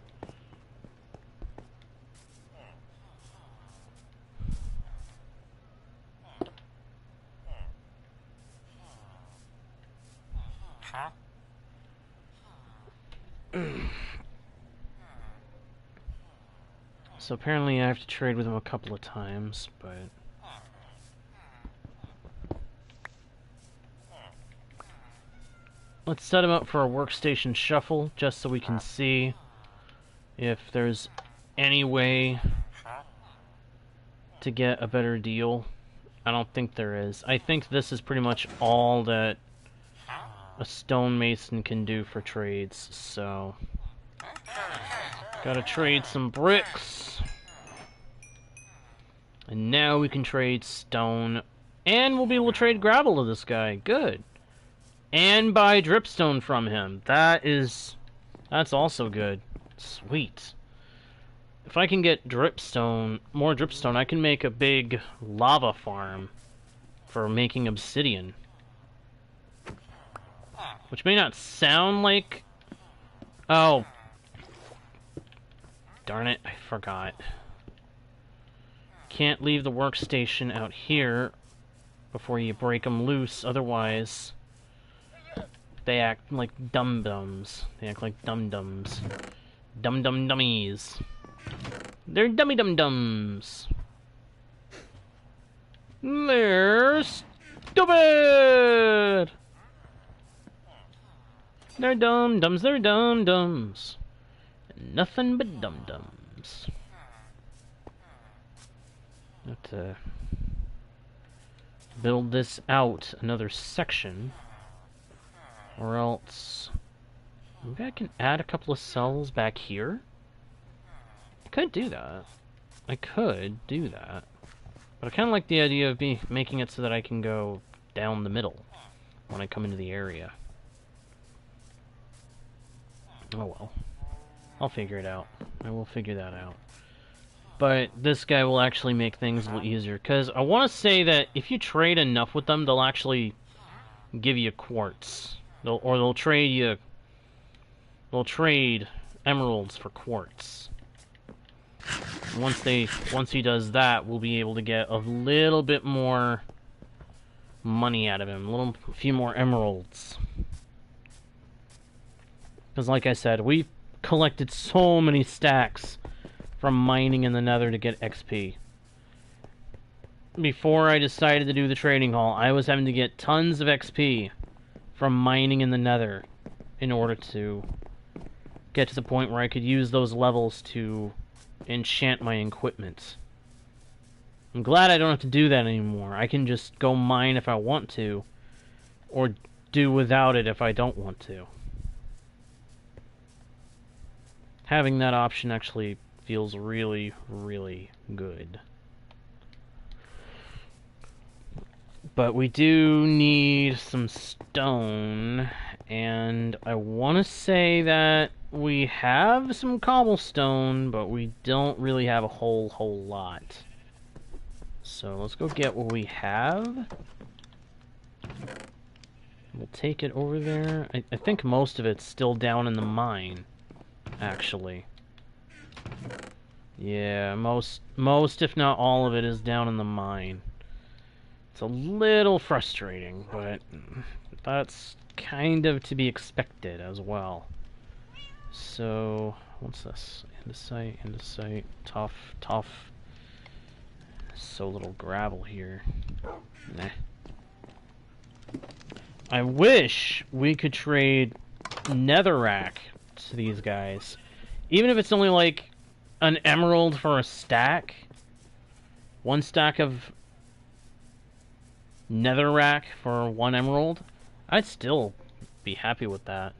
So apparently I have to trade with him a couple of times, but... Let's set him up for a workstation shuffle, just so we can see if there's any way to get a better deal. I don't think there is. I think this is pretty much all that a stonemason can do for trades, so... Gotta trade some bricks. And now we can trade stone. And we'll be able to trade gravel to this guy. Good. And buy dripstone from him. That's also good. Sweet. If I can get dripstone, more dripstone, I can make a big lava farm for making obsidian. Which may not sound like... Oh. Darn it, I forgot. Can't leave the workstation out here before you break them loose, otherwise they act like dum-dums. They act like dum-dums. Dum-dum-dummies. They're dummy-dum-dums. They're stupid! They're dum-dums, they're dum-dums. Nothing but dum-dums. Have to build this out another section, or else maybe I can add a couple of cells back here. I could do that. I could do that, but I kind of like the idea of making it so that I can go down the middle when I come into the area. Oh well, I'll figure it out. I will figure that out. But this guy will actually make things a little easier, because I want to say that if you trade enough with them, they'll actually give you quartz. They'll trade you... They'll trade emeralds for quartz. Once he does that, we'll be able to get a little bit more money out of him, a few more emeralds. Because like I said, we've collected so many stacks from mining in the Nether to get XP. Before I decided to do the trading hall, I was having to get tons of XP from mining in the Nether in order to get to the point where I could use those levels to enchant my equipment. I'm glad I don't have to do that anymore. I can just go mine if I want to, or do without it if I don't want to. Having that option actually feels really, really good. But we do need some stone, and I want to say that we have some cobblestone, but we don't really have a whole lot. So let's go get what we have. We'll take it over there. I think most of it's still down in the mine, actually. Yeah, most if not all of it is down in the mine. It's a little frustrating, but that's kind of to be expected as well. So, what's this? Andesite, tough. So little gravel here. Nah. I wish we could trade netherrack to these guys. Even if it's only like an emerald for a stack. One stack of netherrack for 1 emerald. I'd still be happy with that.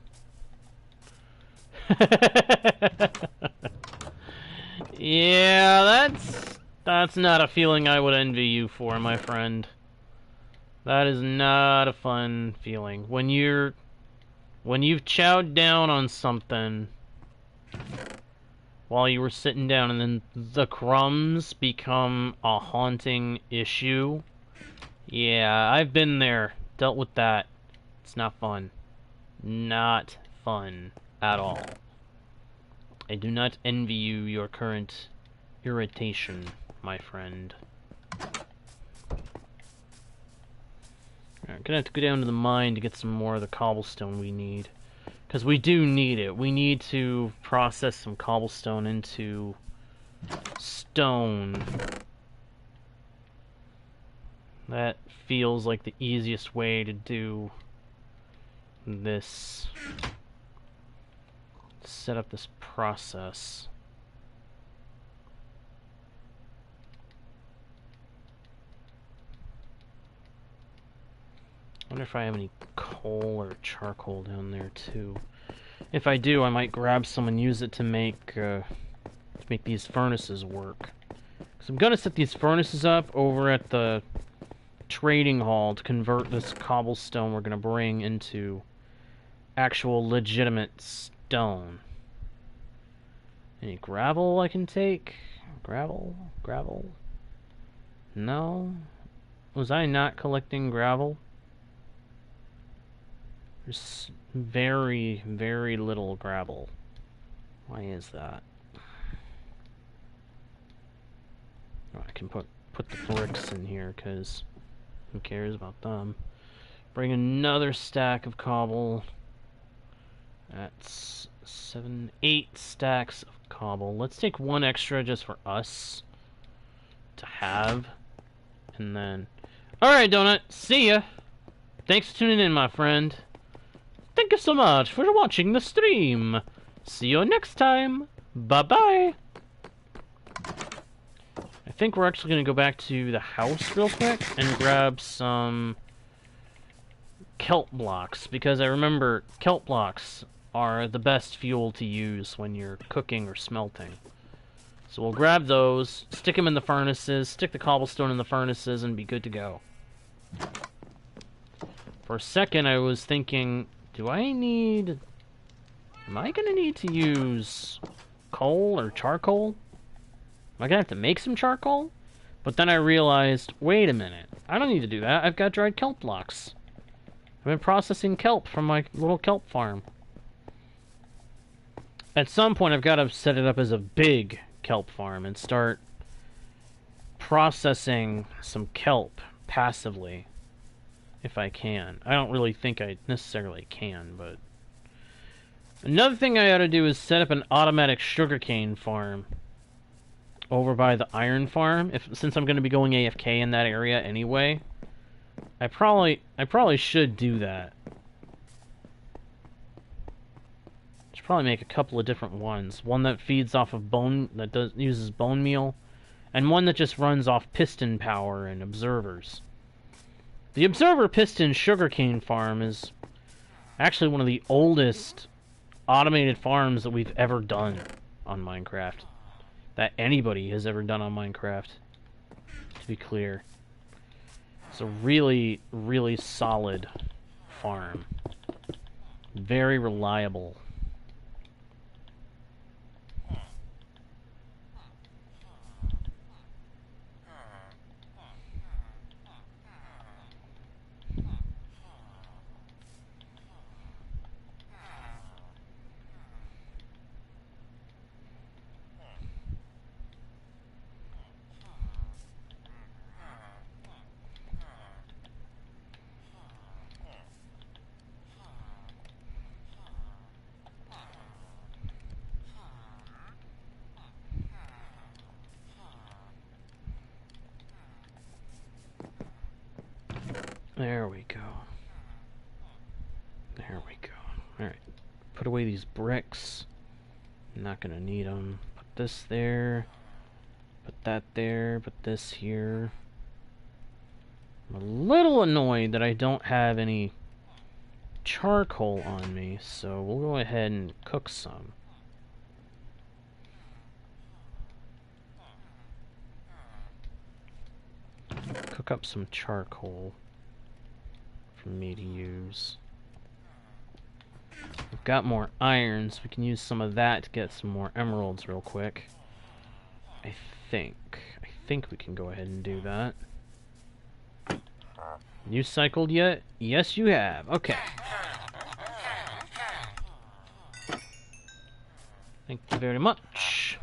Yeah, that's not a feeling I would envy you for, my friend. That is not a fun feeling. When you've chowed down on something while you were sitting down and then the crumbs become a haunting issue. Yeah, I've been there. Dealt with that. It's not fun. Not fun at all. I do not envy you your current irritation, my friend. I'm gonna have to go down to the mine to get some more of the cobblestone we need. Because we do need it. We need to process some cobblestone into stone. That feels like the easiest way to do this. Set up this process. I wonder if I have any coal or charcoal down there too. If I do, I might grab some and use it to make these furnaces work. So I'm gonna set these furnaces up over at the trading hall to convert this cobblestone we're gonna bring into actual legitimate stone. Any gravel I can take? Gravel? No? Was I not collecting gravel? There's very, very little gravel. Why is that? Oh, I can put the bricks in here, because who cares about them? Bring another stack of cobble. That's 8 stacks of cobble. Let's take 1 extra just for us to have. And then... Alright, Donut. See ya! Thanks for tuning in, my friend. Thank you so much for watching the stream. See you next time. Bye-bye. I think we're actually going to go back to the house real quick and grab some kelp blocks, because I remember kelp blocks are the best fuel to use when you're cooking or smelting. So we'll grab those, stick them in the furnaces, stick the cobblestone in the furnaces, and be good to go. For a second I was thinking, am I gonna need to use coal or charcoal? Am I gonna have to make some charcoal? But then I realized, wait a minute, I don't need to do that. I've got dried kelp blocks. I've been processing kelp from my little kelp farm. At some point, I've got to set it up as a big kelp farm and start processing some kelp passively, if I can. I don't really think I necessarily can, but... Another thing I ought to do is set up an automatic sugarcane farm over by the iron farm. Since I'm going to be going AFK in that area anyway, I probably should do that. Should probably make a couple of different ones. One that feeds off of uses bone meal, and one that just runs off piston power and observers. The observer piston sugarcane farm is actually one of the oldest automated farms that we've ever done on Minecraft. That anybody has ever done on Minecraft, to be clear. It's a really, really solid farm. Very reliable. There we go. There we go. Alright. Put away these bricks. I'm not gonna need them. Put this there. Put that there. Put this here. I'm a little annoyed that I don't have any charcoal on me, so we'll go ahead and cook some. Cook up some charcoal for me to use. We've got more iron, so we can use some of that to get some more emeralds real quick. I think we can go ahead and do that. You cycled yet? Yes, you have. Okay. Thank you very much.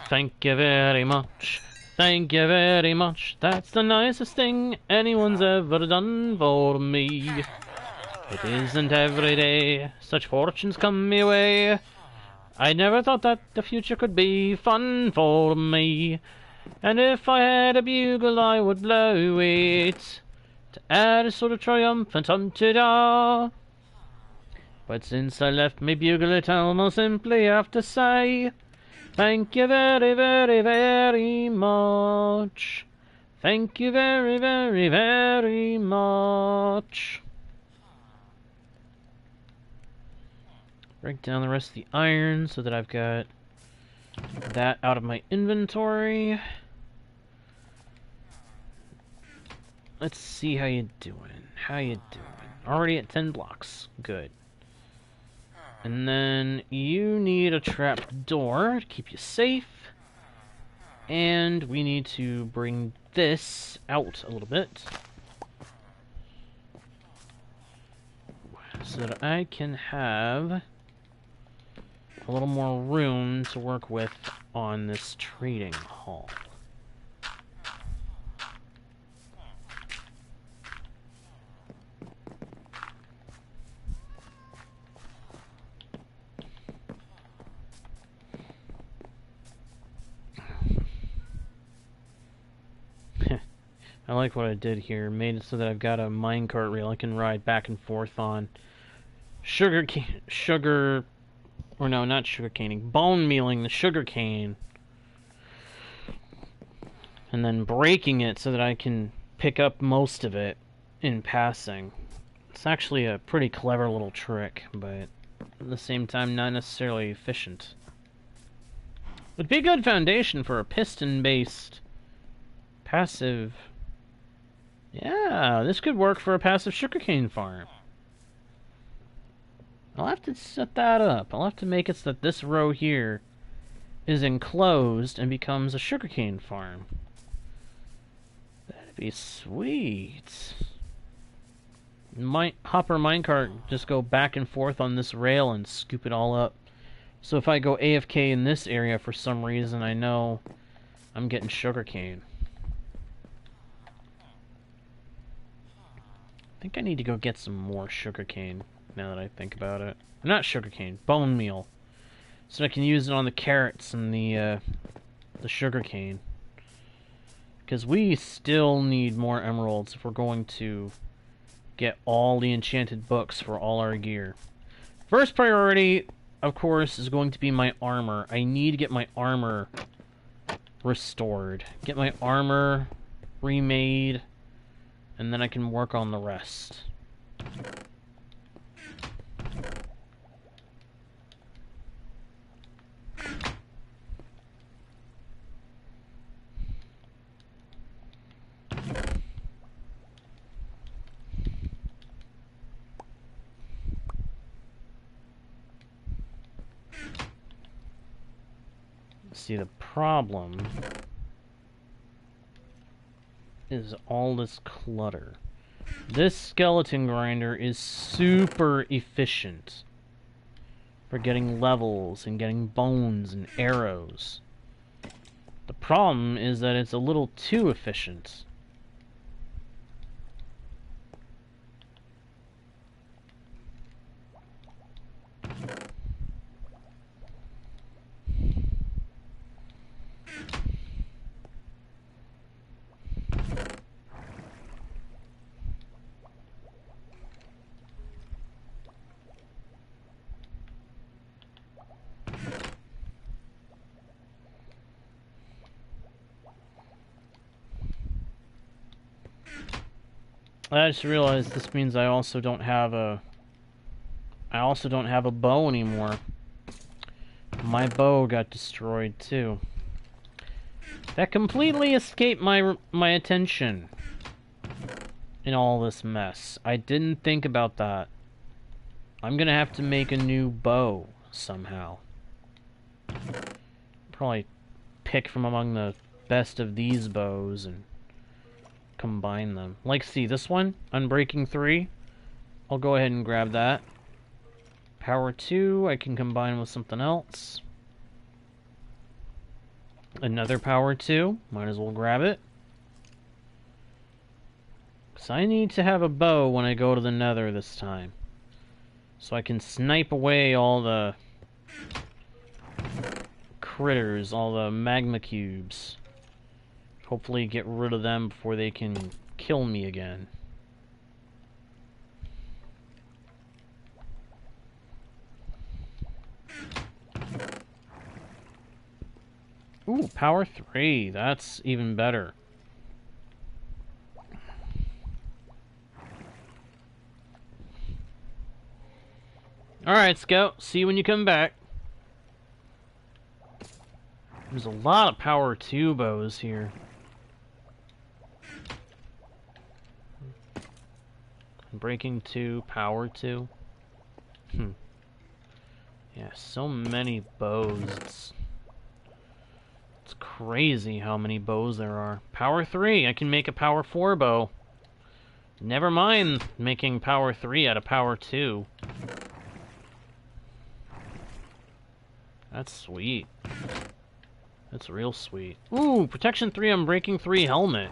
Thank you very much. Thank you very much. That's the nicest thing anyone's ever done for me. It isn't every day such fortunes come my way. I never thought that the future could be fun for me. And if I had a bugle, I would blow it to add a sort of triumphant da. But since I left my bugle, it almost simply have to say, thank you very, very, very much. Thank you very, very, very much. Break down the rest of the iron so that I've got that out of my inventory. Let's see how you doing. How you doing? Already at 10 blocks. Good. And then you need a trap door to keep you safe. And we need to bring this out a little bit so that I can have a little more room to work with on this trading hall. I like what I did here. Made it so that I've got a minecart reel I can ride back and forth on. Not sugar caning, bone mealing the sugar cane, and then breaking it so that I can pick up most of it in passing. It's actually a pretty clever little trick, but at the same time not necessarily efficient. Would be a good foundation for a piston-based passive. Yeah, this could work for a passive sugarcane farm. I'll have to set that up. I'll have to make it so that this row here is enclosed and becomes a sugarcane farm. That'd be sweet. hopper minecart just go back and forth on this rail and scoop it all up. So if I go AFK in this area for some reason, I know I'm getting sugarcane. I think I need to go get some more sugarcane now that I think about it. Not sugarcane, bone meal. So I can use it on the carrots and the sugarcane. Because we still need more emeralds if we're going to get all the enchanted books for all our gear. First priority, of course, is going to be my armor. I need to get my armor restored. Get my armor remade, and then I can work on the rest. See, the problem is all this clutter. This skeleton grinder is super efficient for getting levels and getting bones and arrows. The problem is that it's a little too efficient. I just realized this means I also don't have a bow anymore. My bow got destroyed too. That completely escaped my attention in all this mess. I didn't think about that. I'm gonna have to make a new bow somehow. Probably pick from among the best of these bows and combine them. Like, see, this one, Unbreaking 3. I'll go ahead and grab that. Power 2, I can combine with something else. Another Power 2, might as well grab it. Because I need to have a bow when I go to the Nether this time. So I can snipe away all the critters, all the magma cubes. Hopefully get rid of them before they can kill me again. Ooh, Power 3. That's even better. Alright, Scout. See you when you come back. There's a lot of Power 2 bows here. Breaking 2, Power 2. Yeah, so many bows. It's crazy how many bows there are. Power 3, I can make a Power 4 bow. Never mind making Power 3 out of Power 2. That's sweet. That's real sweet. Ooh, Protection 3 on Breaking 3 helmet.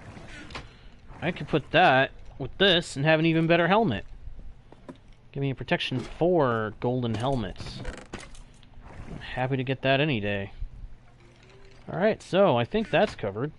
I could put that with this and have an even better helmet. Give me a Protection 4 golden helmet. I'm happy to get that any day. Alright, so I think that's covered.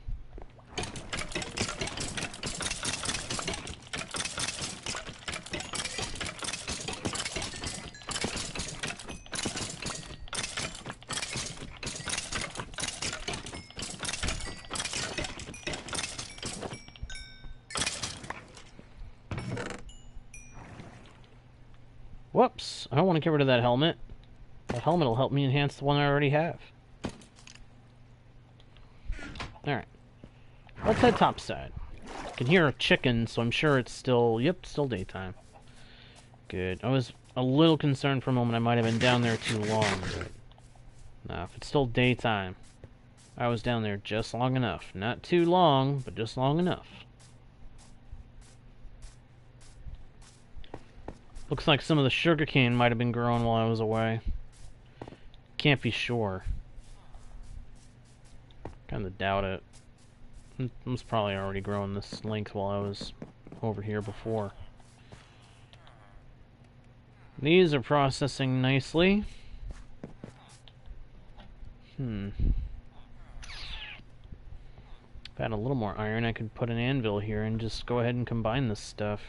Whoops, I don't want to get rid of that helmet. That helmet will help me enhance the one I already have. Alright. Let's head topside. I can hear a chicken, so I'm sure it's still... Yep, still daytime. Good. I was a little concerned for a moment I might have been down there too long, but... No, if it's still daytime, I was down there just long enough. Not too long, but just long enough. Looks like some of the sugarcane might have been growing while I was away. Can't be sure. Kinda doubt it. It was probably already growing this length while I was over here before. These are processing nicely. If I had a little more iron, I could put an anvil here and just go ahead and combine this stuff.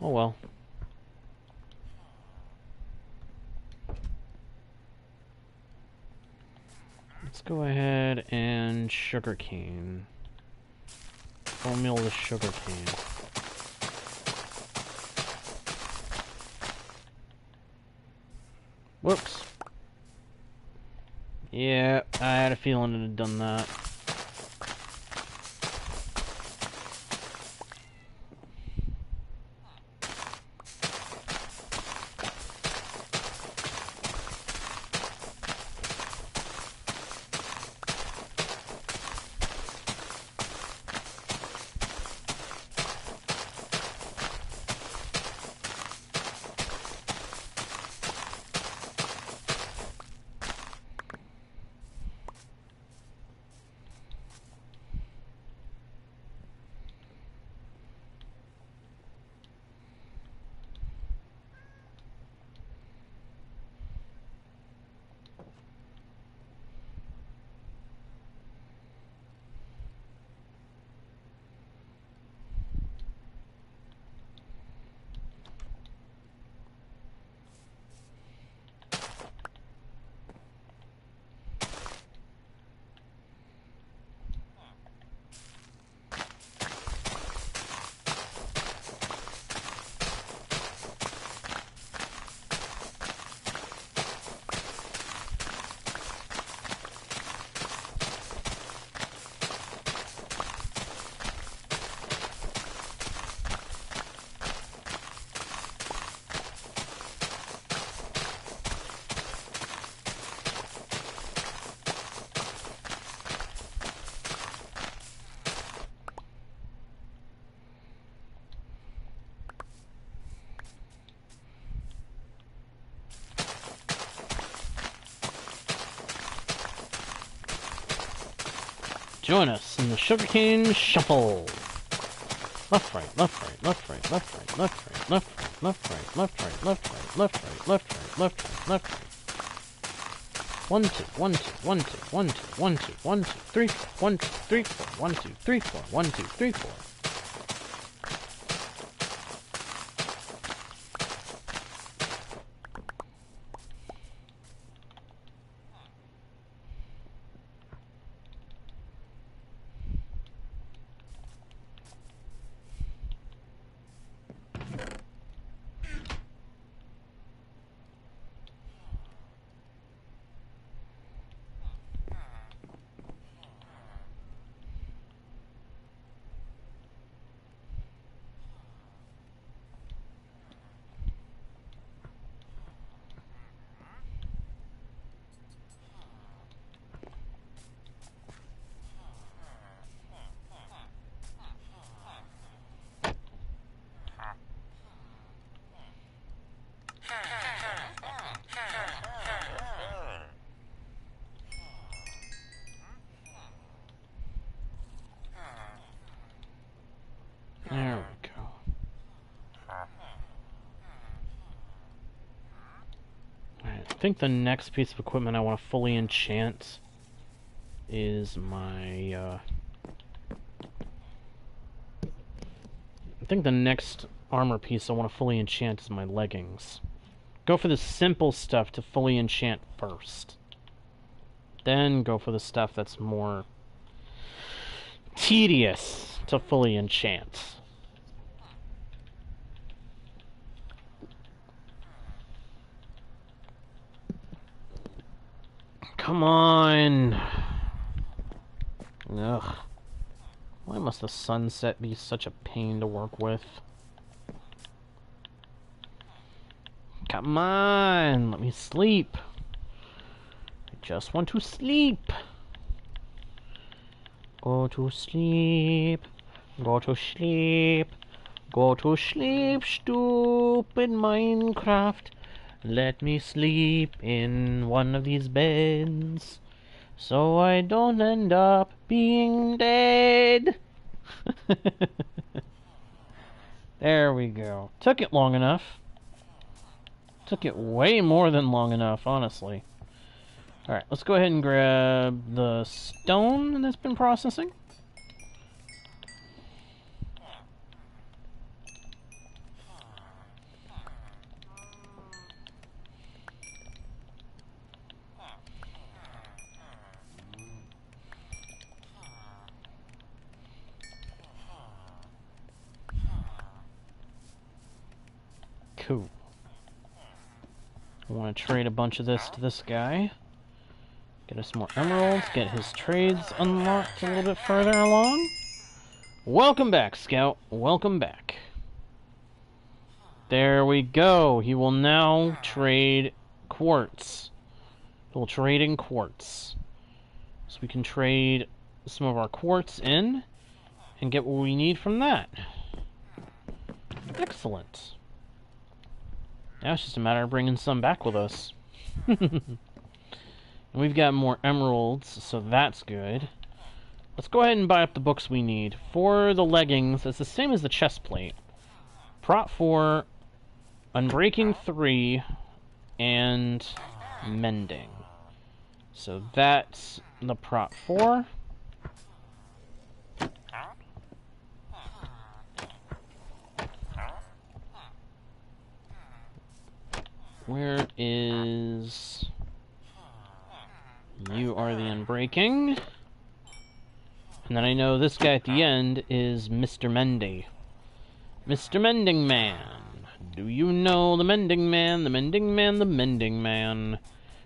Oh well. Let's go ahead and sugarcane. Full mill the sugarcane. Whoops. Yeah, I had a feeling it had done that. Join us in the sugarcane shuffle. Left, right, left, right, left, right, left, right, left, right, left, right, left, right, left, right, left, right, left, right, left, right, left, right, left, right. 1 2 1 2 1 2 1 2 1 2 1 2 3 4 1 2 3 4 1 2 3 4 1 2 3 4. There we go. Alright, I think the next piece of equipment I want to fully enchant is my, I think the next armor piece I want to fully enchant is my leggings. Go for the simple stuff to fully enchant first. Then go for the stuff that's more tedious to fully enchant. Come on! Ugh. Why must the sunset be such a pain to work with? Come on! Let me sleep! I just want to sleep! Go to sleep! Go to sleep! Go to sleep, stupid Minecraft. Let me sleep in one of these beds, so I don't end up being dead. There we go. Took it long enough. Took it way more than long enough, honestly. Alright, let's go ahead and grab the stone that's been processing. Cool. I want to trade a bunch of this to this guy. Get us more emeralds, get his trades unlocked a little bit further along. Welcome back, Scout. Welcome back. There we go. He will now trade quartz. He'll trade in quartz. So we can trade some of our quartz in and get what we need from that. Excellent. Now it's just a matter of bringing some back with us. And we've got more emeralds, so that's good. Let's go ahead and buy up the books we need. For the leggings, it's the same as the chest plate. Prot 4, Unbreaking 3, and Mending. So that's the Prot 4. Where is... You are the Unbreaking. And then I know this guy at the end is Mr. Mendy. Mr. Mending Man. Do you know the Mending Man? The Mending Man, the Mending Man.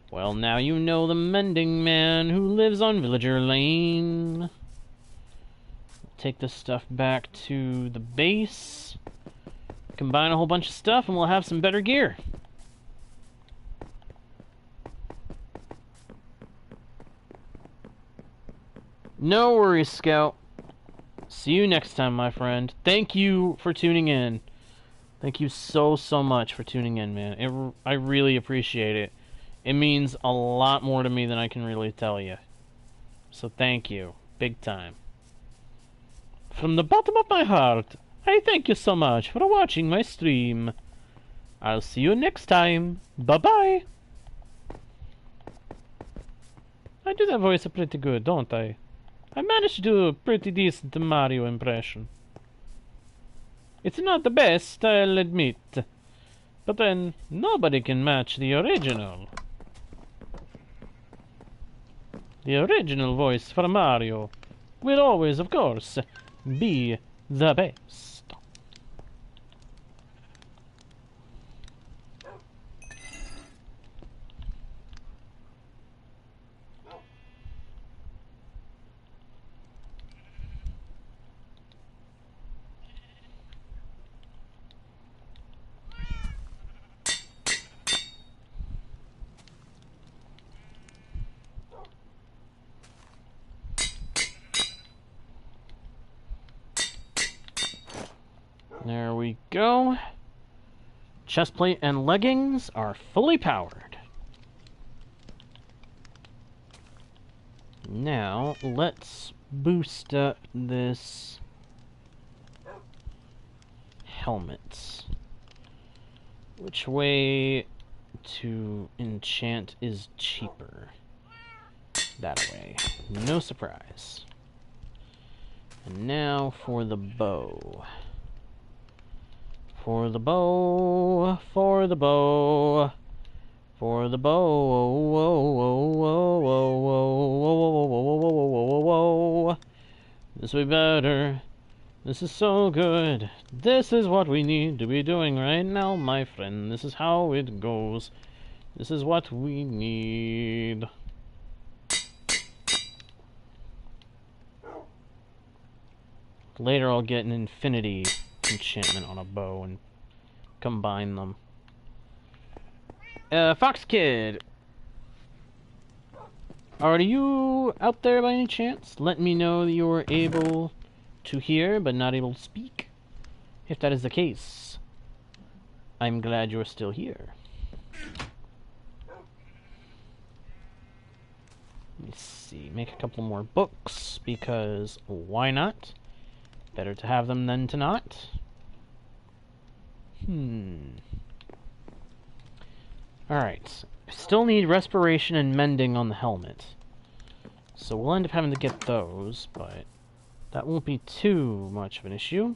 Well, now you know the Mending Man who lives on Villager Lane. Take this stuff back to the base. Combine a whole bunch of stuff and we'll have some better gear. No worries, Scout. See you next time, my friend. Thank you for tuning in. Thank you so much for tuning in, man. I really appreciate it. It means a lot more to me than I can really tell you. So thank you. Big time. From the bottom of my heart, I thank you so much for watching my stream. I'll see you next time. Bye-bye. I do that voice pretty good, don't I? I managed to do a pretty decent Mario impression. It's not the best, I'll admit. But then, nobody can match the original. The original voice for Mario will always, of course, be the best. There we go. Chestplate and leggings are fully powered. Now, let's boost up this helmet. Which way to enchant is cheaper? That way. No surprise. And now for the bow. For the bow, for the bow, for the bow. This will be better. This is so good. This is what we need to be doing right now, my friend. This is how it goes. This is what we need. Later I'll get an infinity enchantment on a bow and combine them. Fox Kid, are you out there by any chance? Let me know that you're able to hear but not able to speak. If that is the case, I'm glad you're still here. Let me see, make a couple more books, because why not? Better to have them than to not. Alright, still need respiration and mending on the helmet. So we'll end up having to get those, but that won't be too much of an issue.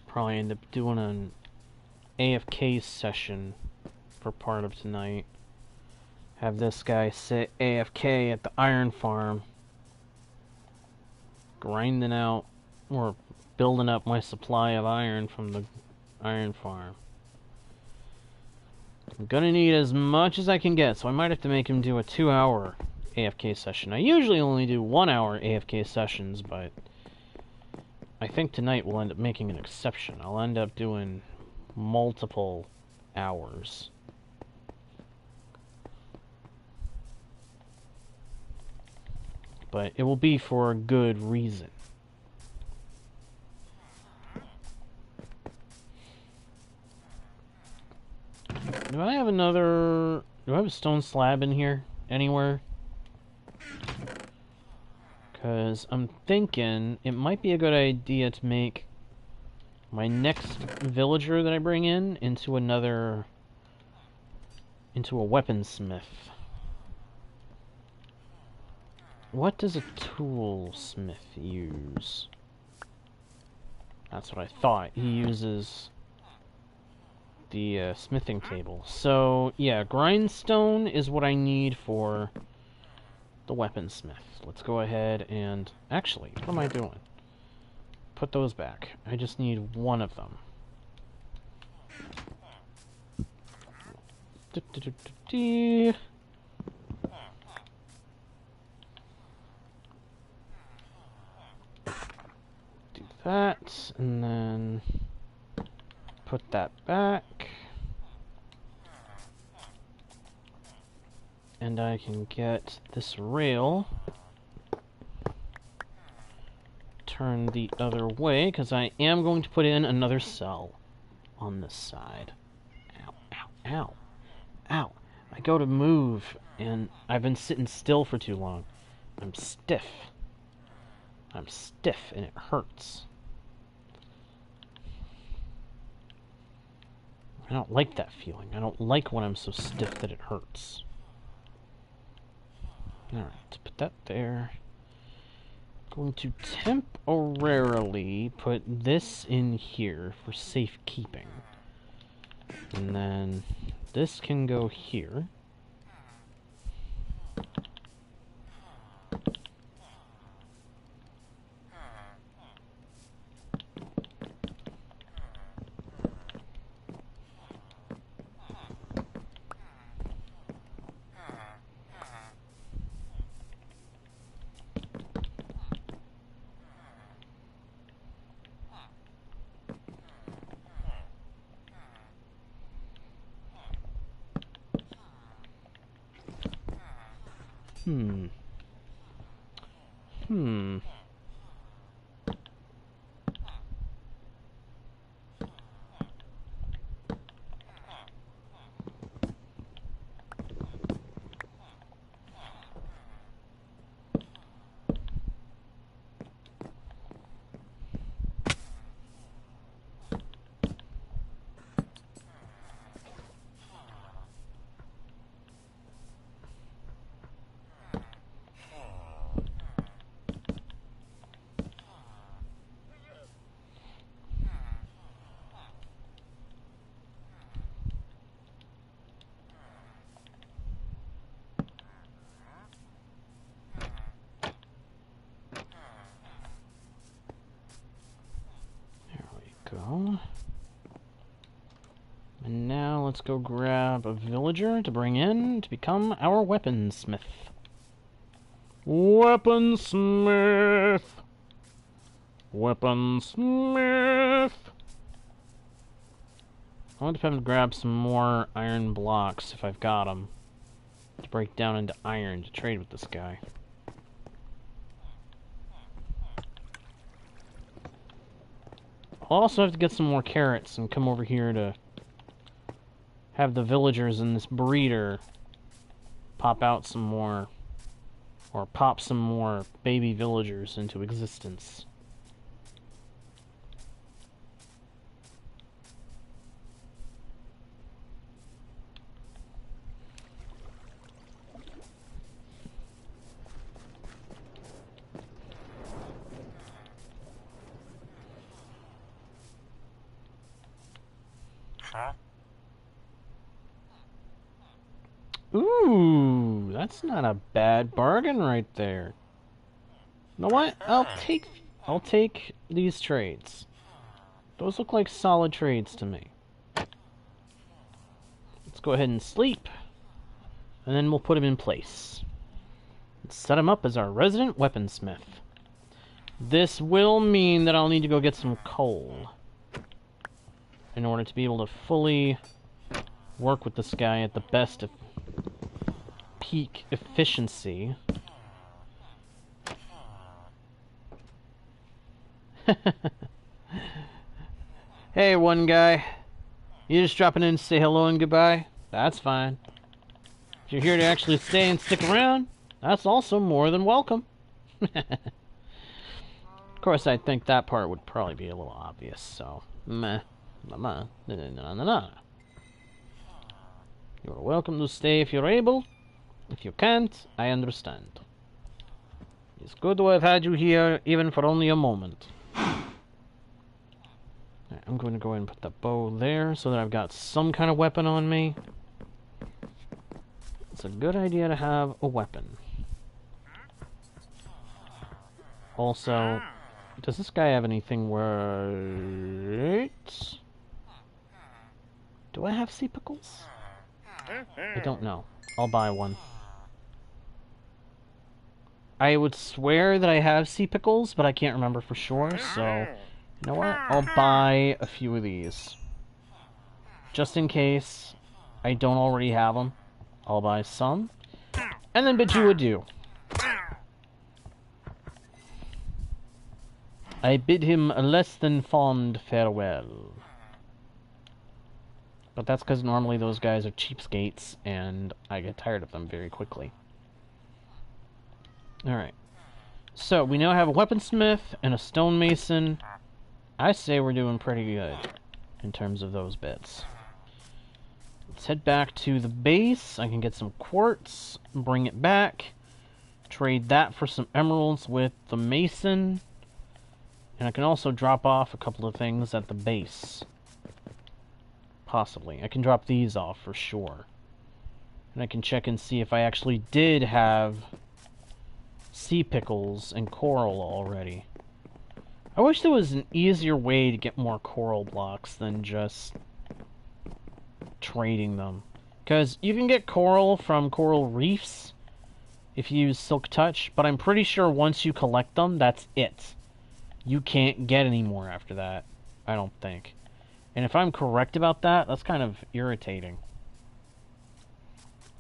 Probably end up doing an AFK session for part of tonight. Have this guy sit AFK at the iron farm, grinding out or building up my supply of iron from the iron farm. I'm gonna need as much as I can get, so I might have to make him do a 2-hour AFK session. I usually only do 1-hour AFK sessions, but I think tonight we'll end up making an exception. I'll end up doing multiple hours. But it will be for a good reason. Do I have another... Do I have a stone slab in here anywhere? Because I'm thinking it might be a good idea to make my next villager that I bring in into another... into a weaponsmith. What does a toolsmith use? That's what I thought. He uses the smithing table. So, yeah, grindstone is what I need for the weaponsmith. Let's go ahead and... Actually, what am I doing? Put those back. I just need one of them. Do that, and then put that back. And I can get this rail turned the other way, because I am going to put in another cell on this side. Ow, ow, ow, ow. I go to move, and I've been sitting still for too long. I'm stiff. I'm stiff, and it hurts. I don't like that feeling. I don't like when I'm so stiff that it hurts. Alright, put that there. Going to temporarily put this in here for safekeeping. And then this can go here. Go. And now let's go grab a villager to bring in to become our weaponsmith. Weaponsmith! Weaponsmith! I want to grab some more iron blocks if I've got them to break down into iron to trade with this guy. I'll also have to get some more carrots and come over here to have the villagers in this breeder pop out some more, or pop some more baby villagers into existence. Ooh, that's not a bad bargain right there. You know what? I'll take these trades. Those look like solid trades to me. Let's go ahead and sleep, and then we'll put him in place. Let's set him up as our resident weaponsmith. This will mean that I'll need to go get some coal in order to be able to fully work with this guy at the best of peak efficiency. Hey, one guy. You just dropping in to say hello and goodbye? That's fine. If you're here to actually stay and stick around, that's also more than welcome. Of course, I think that part would probably be a little obvious, so meh. You're welcome to stay if you're able. If you can't, I understand. It's good to have had you here, even for only a moment. Right, I'm going to go ahead and put the bow there so that I've got some kind of weapon on me. It's a good idea to have a weapon. Also, does this guy have anything where... Do I have sea pickles? I don't know. I'll buy one. I would swear that I have sea pickles, but I can't remember for sure, so... You know what? I'll buy a few of these. Just in case I don't already have them. I'll buy some. And then bid you adieu. I bid him a less than fond farewell. But that's because normally those guys are cheapskates, and I get tired of them very quickly. Alright. So, we now have a weaponsmith and a stonemason. I say we're doing pretty good in terms of those bits. Let's head back to the base. I can get some quartz, bring it back, trade that for some emeralds with the mason, and I can also drop off a couple of things at the base. Possibly. I can drop these off for sure. And I can check and see if I actually did have sea pickles and coral already. I wish there was an easier way to get more coral blocks than just trading them. Because you can get coral from coral reefs if you use Silk Touch, but I'm pretty sure once you collect them, that's it. You can't get any more after that, I don't think. And if I'm correct about that, that's kind of irritating.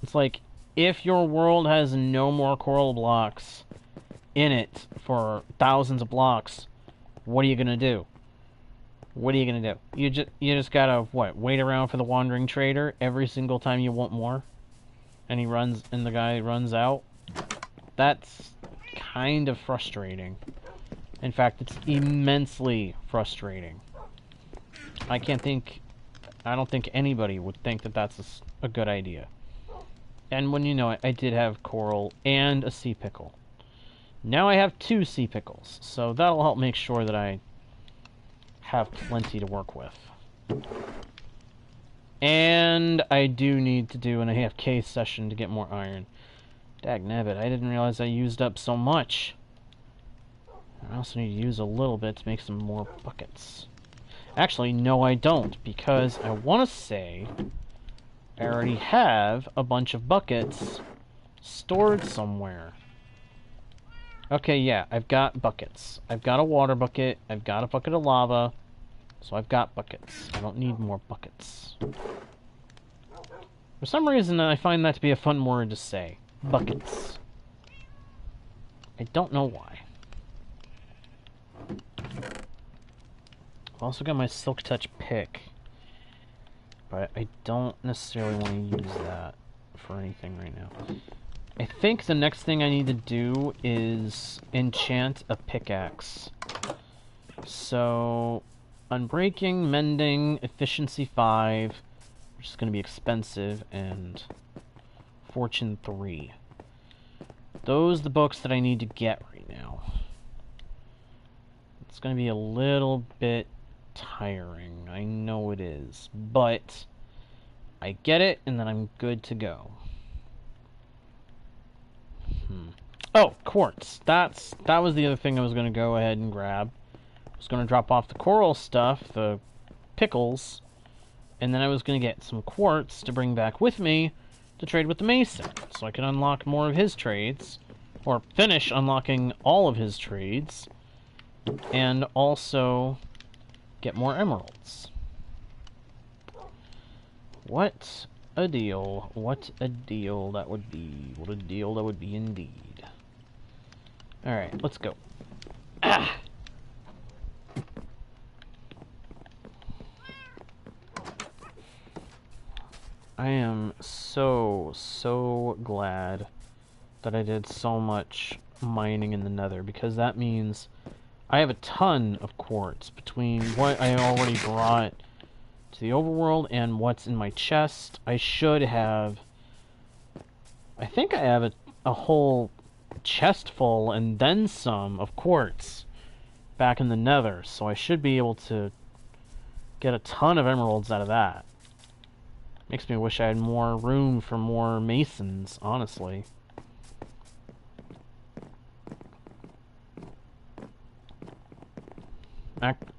It's like, if your world has no more coral blocks in it for thousands of blocks, what are you gonna do? What are you gonna do? You just gotta, what, wait around for the wandering trader every single time you want more? And the guy runs out? That's kind of frustrating. In fact, it's immensely frustrating. I don't think anybody would think that that's a good idea. And when you know it, I did have coral and a sea pickle. Now I have 2 sea pickles, so that'll help make sure that I have plenty to work with. And I do need to do an AFK session to get more iron. Dagnabbit, I didn't realize I used up so much. I also need to use a little bit to make some more buckets. Actually, no I don't, because I want to say I already have a bunch of buckets stored somewhere. Okay, yeah, I've got buckets. I've got a water bucket, I've got a bucket of lava, So I've got buckets. I don't need more buckets. For some reason, I find that to be a fun word to say. Buckets. I don't know why. I've also got my Silk Touch pick. But I don't necessarily want to use that for anything right now. I think the next thing I need to do is enchant a pickaxe. So, Unbreaking, Mending, Efficiency 5, which is going to be expensive, and Fortune 3. Those are the books that I need to get right now. It's going to be a little bit tiring. I know it is, but I get it, and then I'm good to go. Oh, quartz. That was the other thing I was going to go ahead and grab. I was going to drop off the coral stuff, the pickles, and then I was going to get some quartz to bring back with me to trade with the mason, so I can unlock more of his trades, or finish unlocking all of his trades, and also get more emeralds. What a deal. What a deal that would be. What a deal that would be indeed. Alright, let's go. Ah! I am so glad that I did so much mining in the nether, because that means I have a ton of quartz between what I already brought to the overworld and what's in my chest. I should have... I think I have a whole chest full and then some of quartz back in the nether, so I should be able to get a ton of emeralds out of that. Makes me wish I had more room for more masons, honestly.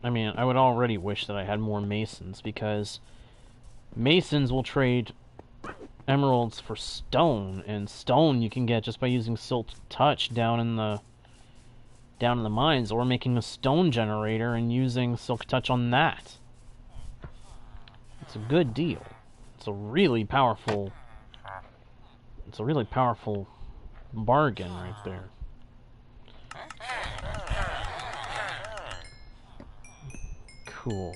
I mean, I would already wish that I had more masons, because masons will trade emeralds for stone, and stone you can get just by using Silk Touch down in the mines, or making a stone generator and using Silk Touch on that. It's a good deal. It's a really powerful bargain right there. Cool.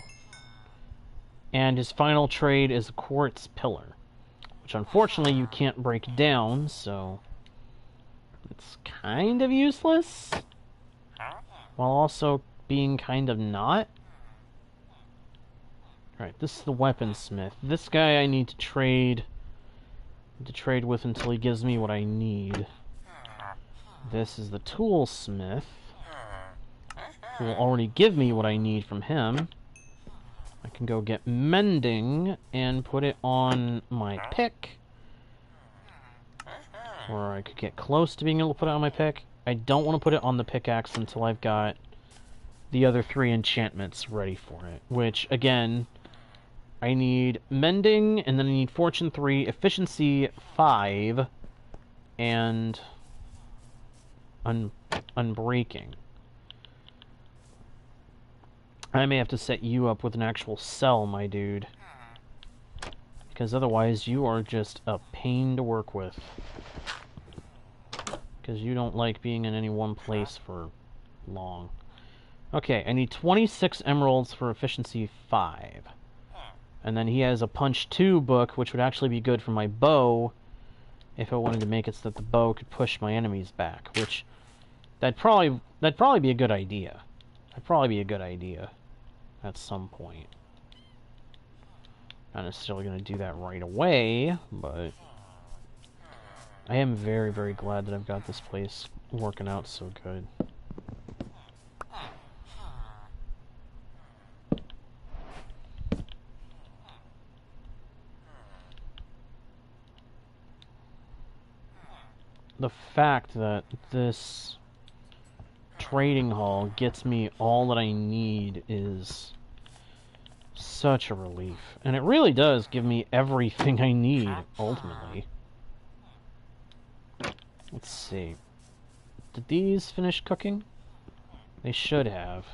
And his final trade is a quartz pillar, which unfortunately you can't break down, so it's kind of useless, while also being kind of not. Alright, this is the weaponsmith. This guy I need to trade with until he gives me what I need. This is the toolsmith, who will already give me what I need from him. I can go get mending and put it on my pick. Or I could get close to being able to put it on my pick. I don't want to put it on the pickaxe until I've got the other 3 enchantments ready for it. Which, again, I need mending, and then I need fortune 3, efficiency 5, and unbreaking. I may have to set you up with an actual cell, my dude. Because otherwise you are just a pain to work with. Because you don't like being in any one place for long. Okay, I need 26 emeralds for efficiency 5. And then he has a punch 2 book, which would actually be good for my bow, if I wanted to make it so that the bow could push my enemies back, which that'd probably be a good idea. That'd probably be a good idea at some point. Not necessarily going to do that right away, but I am very, very glad that I've got this place working out so good. The fact that this trading hall gets me all that I need is such a relief. And it really does give me everything I need, ultimately. Let's see. Did these finish cooking? They should have.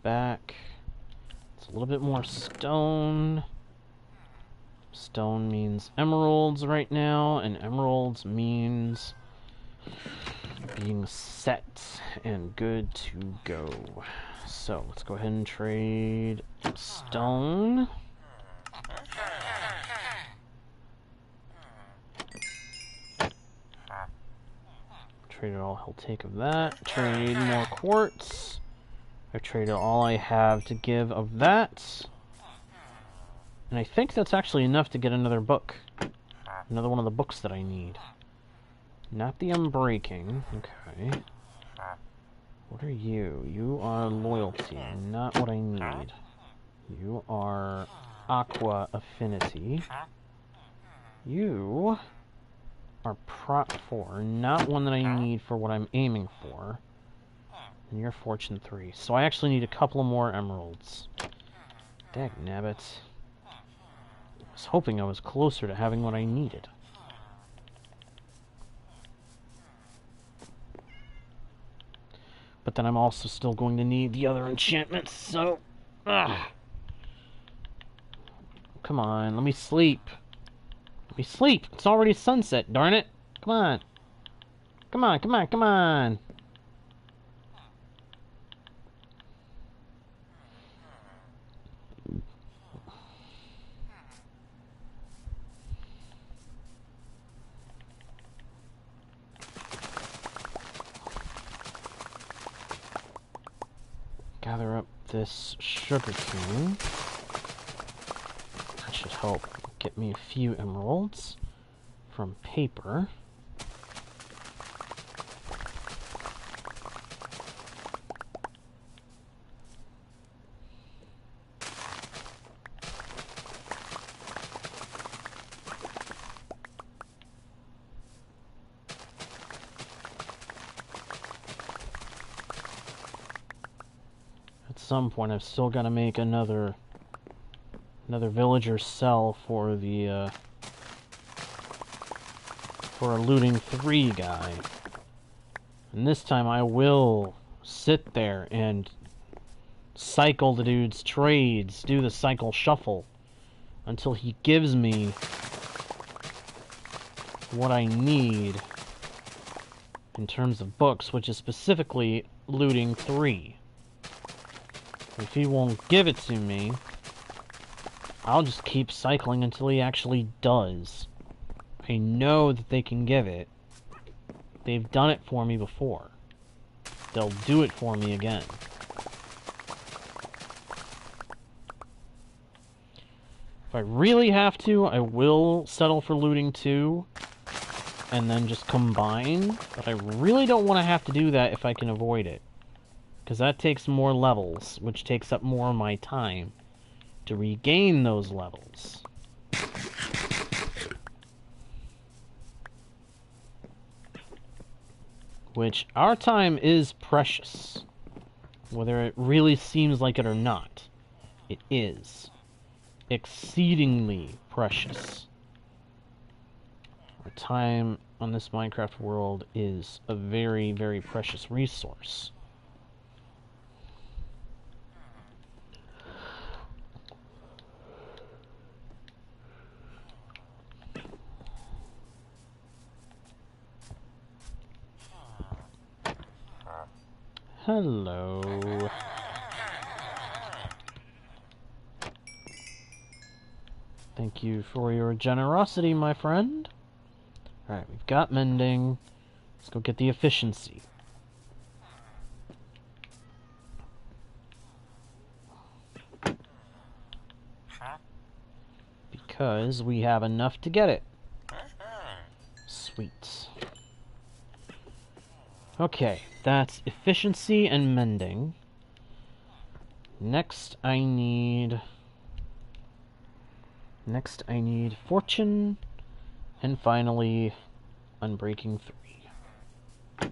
back. It's a little bit more stone. Stone means emeralds right now, and emeralds means being set and good to go. So let's go ahead and trade stone. Traded all he'll take of that. Trade more quartz. I've traded all I have to give of that. And I think that's actually enough to get another book. Another one of the books that I need. Not the Unbreaking. Okay. What are you? You are Loyalty. Not what I need. You are Aqua Affinity. You are Prot 4. Not one that I need for what I'm aiming for. And you're Fortune 3. So I actually need a couple more emeralds. Dagnabbit. I was hoping I was closer to having what I needed. But then I'm also still going to need the other enchantments, so... Ugh. Come on, let me sleep. Let me sleep! It's already sunset, darn it! Come on! Come on, come on, come on! Gather up this sugar cane. That should help get me a few emeralds from paper. At some point, I've still got to make another villager cell for the for a looting 3 guy. And this time I will sit there and cycle the dude's trades, do the cycle shuffle until he gives me what I need in terms of books, which is specifically looting 3. If he won't give it to me, I'll just keep cycling until he actually does. I know that they can give it. They've done it for me before. They'll do it for me again. If I really have to, I will settle for looting 2 and then just combine, but I really don't want to have to do that if I can avoid it. Because that takes more levels, which takes up more of my time to regain those levels. Which, our time is precious. Whether it really seems like it or not. It is. Exceedingly precious. Our time on this Minecraft world is a very, very precious resource. Hello. Thank you for your generosity, my friend. Alright, we've got mending. Let's go get the efficiency. Because we have enough to get it. Sweet. Okay, that's efficiency and mending. Next I need fortune, and finally Unbreaking 3.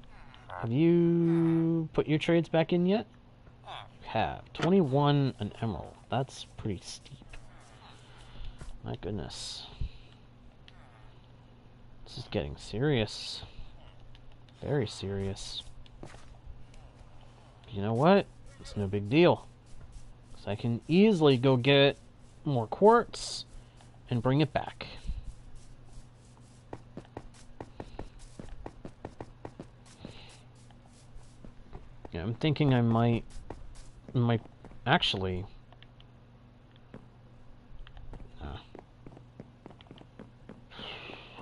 Have you put your trades back in yet? You have. 21 an emerald. That's pretty steep. My goodness. This is getting serious. Very serious. You know what? It's no big deal. So I can easily go get more quartz and bring it back. Yeah, I'm thinking I might actually.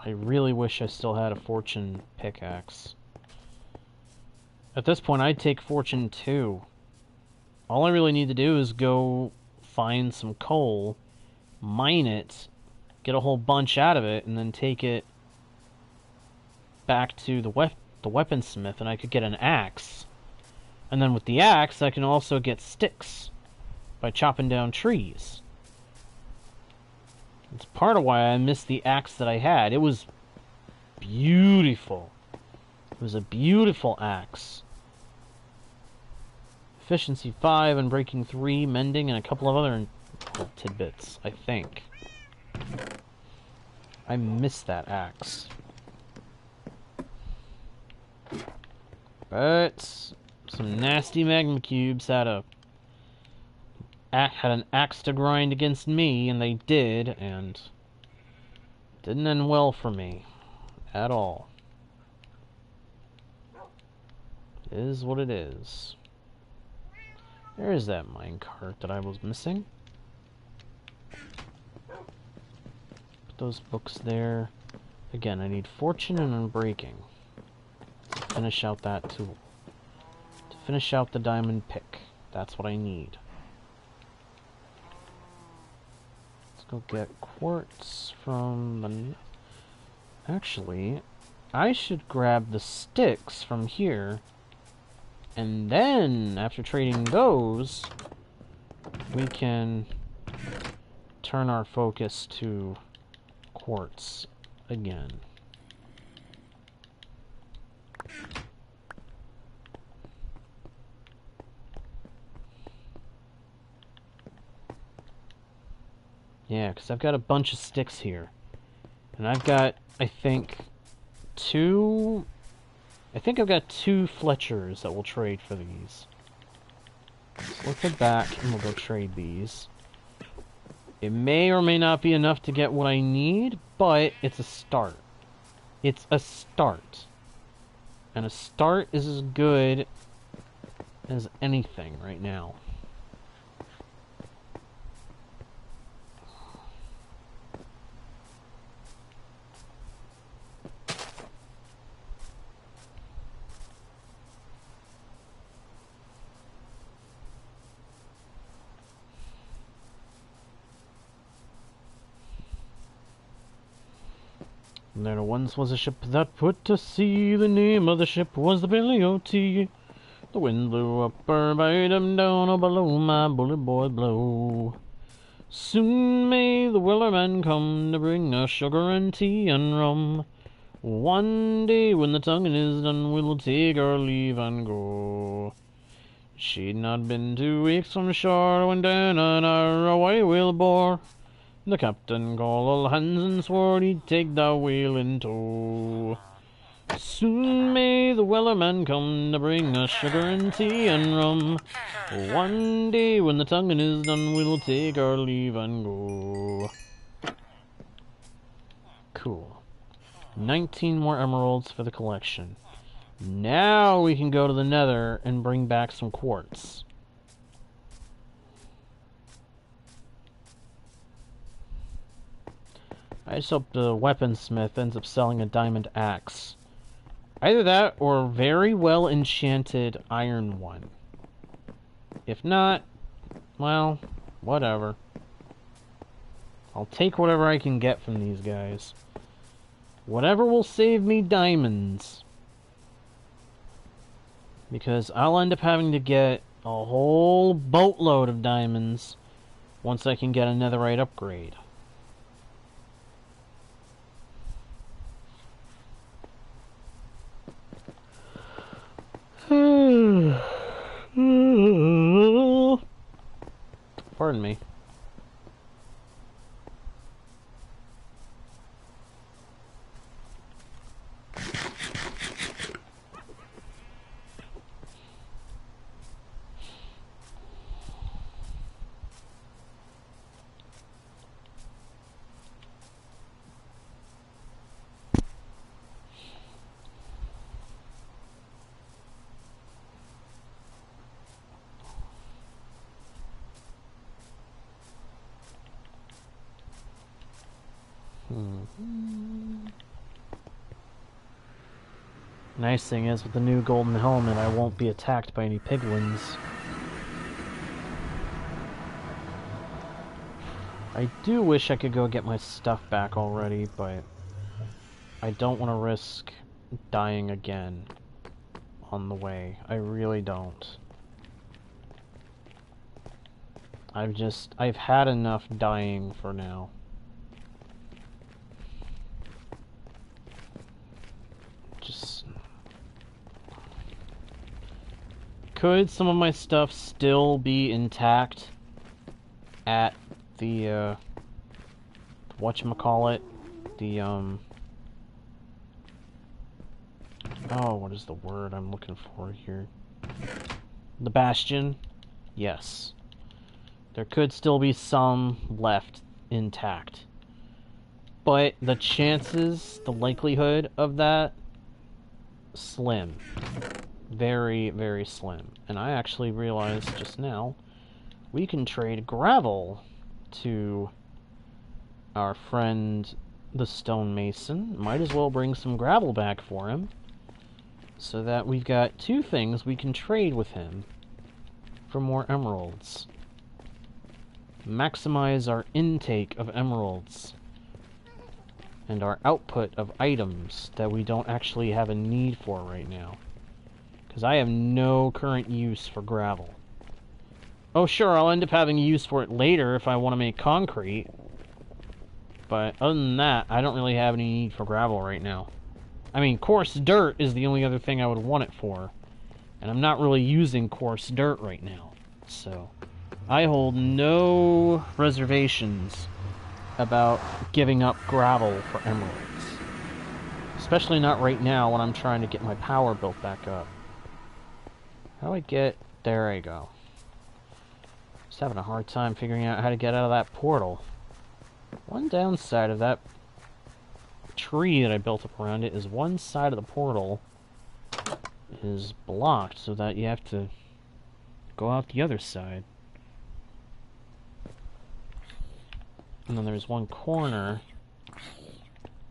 I really wish I still had a fortune pickaxe. At this point, I'd take fortune 2. All I really need to do is go find some coal, mine it, get a whole bunch out of it, and then take it back to the weaponsmith, and I could get an axe. And then with the axe, I can also get sticks by chopping down trees. It's part of why I missed the axe that I had. It was beautiful. It was a beautiful axe. Efficiency 5, Unbreaking 3, Mending, and a couple of other tidbits, I think. I missed that axe. But some nasty magma cubes had an axe to grind against me, and they did, and didn't end well for me at all. It is what it is. There is that minecart that I was missing. Put those books there. Again, I need fortune and unbreaking to finish out that tool. To finish out the diamond pick. That's what I need. Let's go get quartz from the... Actually, I should grab the sticks from here. And then, after trading those, we can turn our focus to quartz again. Yeah, because I've got a bunch of sticks here. And I've got, I think I've got 2 Fletchers that will trade for these. So let's head back and we'll go trade these. It may or may not be enough to get what I need, but it's a start. It's a start. And a start is as good as anything right now. There once was a ship that put to sea. The name of the ship was the Billy O.T. The wind blew up her, bade him down, oh below my bullet boy blow. Soon may the Wellerman come to bring us sugar and tea and rum. One day when the tonguing is done, we'll take our leave and go. She'd not been 2 weeks from shore when down on our away whale bore. The captain called all hands and swore he'd take the whale in tow. Soon may the Wellerman come to bring us sugar and tea and rum. One day when the tonguing is done, we'll take our leave and go. Cool. 19 more emeralds for the collection. Now we can go to the Nether and bring back some quartz. I just hope the weaponsmith ends up selling a diamond axe. Either that or a very well enchanted iron one. If not, well, whatever. I'll take whatever I can get from these guys. Whatever will save me diamonds. Because I'll end up having to get a whole boatload of diamonds once I can get a netherite upgrade. Pardon me. Nice thing is, with the new golden helmet, I won't be attacked by any piglins. I do wish I could go get my stuff back already, but I don't want to risk dying again on the way. I really don't. I've had enough dying for now. Could some of my stuff still be intact at the, whatchamacallit? The, oh, what is the word I'm looking for here? The Bastion? Yes. There could still be some left intact. But the chances, the likelihood of that, slim. Very, very slim. And I actually realized just now, we can trade gravel to our friend, the stonemason. Might as well bring some gravel back for him, so that we've got two things we can trade with him for more emeralds. Maximize our intake of emeralds and our output of items that we don't actually have a need for right now. Because I have no current use for gravel. Oh sure, I'll end up having use for it later if I want to make concrete. But other than that, I don't really have any need for gravel right now. I mean, coarse dirt is the only other thing I would want it for. And I'm not really using coarse dirt right now. So, I hold no reservations about giving up gravel for emeralds. Especially not right now when I'm trying to get my power built back up. How do I get... There I go. Just having a hard time figuring out how to get out of that portal. One downside of that tree that I built up around it is one side of the portal is blocked, so that you have to go out the other side. And then there's one corner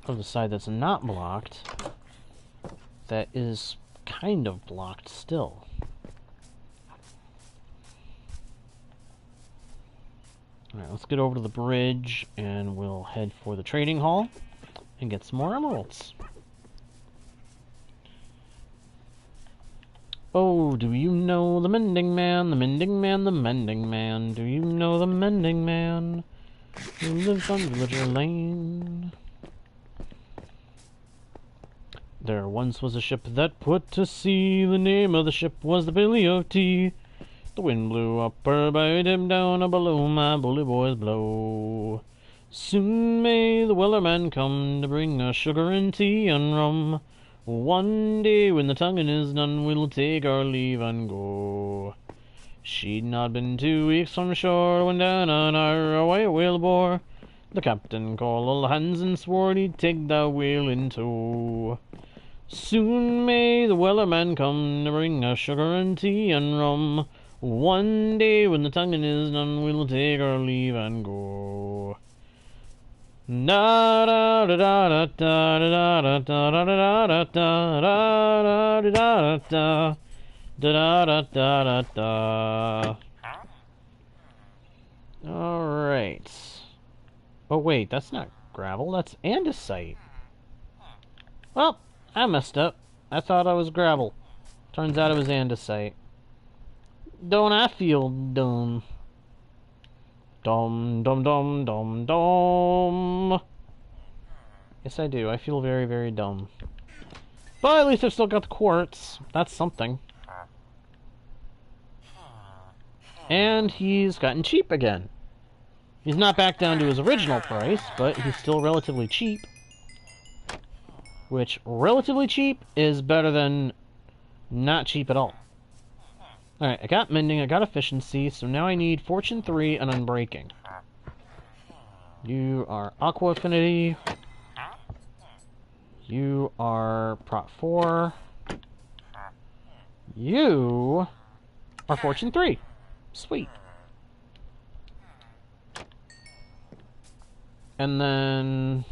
of the side that's not blocked that is kind of blocked still. Alright, let's get over to the bridge and we'll head for the trading hall and get some more emeralds. Oh, do you know the mending man, the mending man, the mending man? Do you know the mending man who lives on Villager Lane? There once was a ship that put to sea. The name of the ship was the Billy of Tea. The wind blew up her, bowed him down, below my bully boys blow. Soon may the wellerman come to bring us sugar and tea and rum. One day when the tonguing is done, we'll take our leave and go. She'd not been 2 weeks from shore when down on our a white whale bore. The captain called all hands and swore he'd take that whale in tow. Soon may the wellerman come to bring us sugar and tea and rum. One day when the tonguing is done, we'll take our leave and go. Da da da da da da da da da da da da da da da da da. Alright. Oh wait, that's not gravel, that's andesite. Well, I messed up. I thought I was gravel. Turns out it was andesite. Don't I feel dumb? Dum dum dum dum dum. Yes, I do. I feel very, very dumb. But at least I've still got the quartz. That's something. And he's gotten cheap again. He's not back down to his original price, but he's still relatively cheap. Which, relatively cheap is better than not cheap at all. Alright, I got mending, I got efficiency, so now I need Fortune 3 and Unbreaking. You are Aqua Affinity. You are Prot 4. You are Fortune 3. Sweet. And then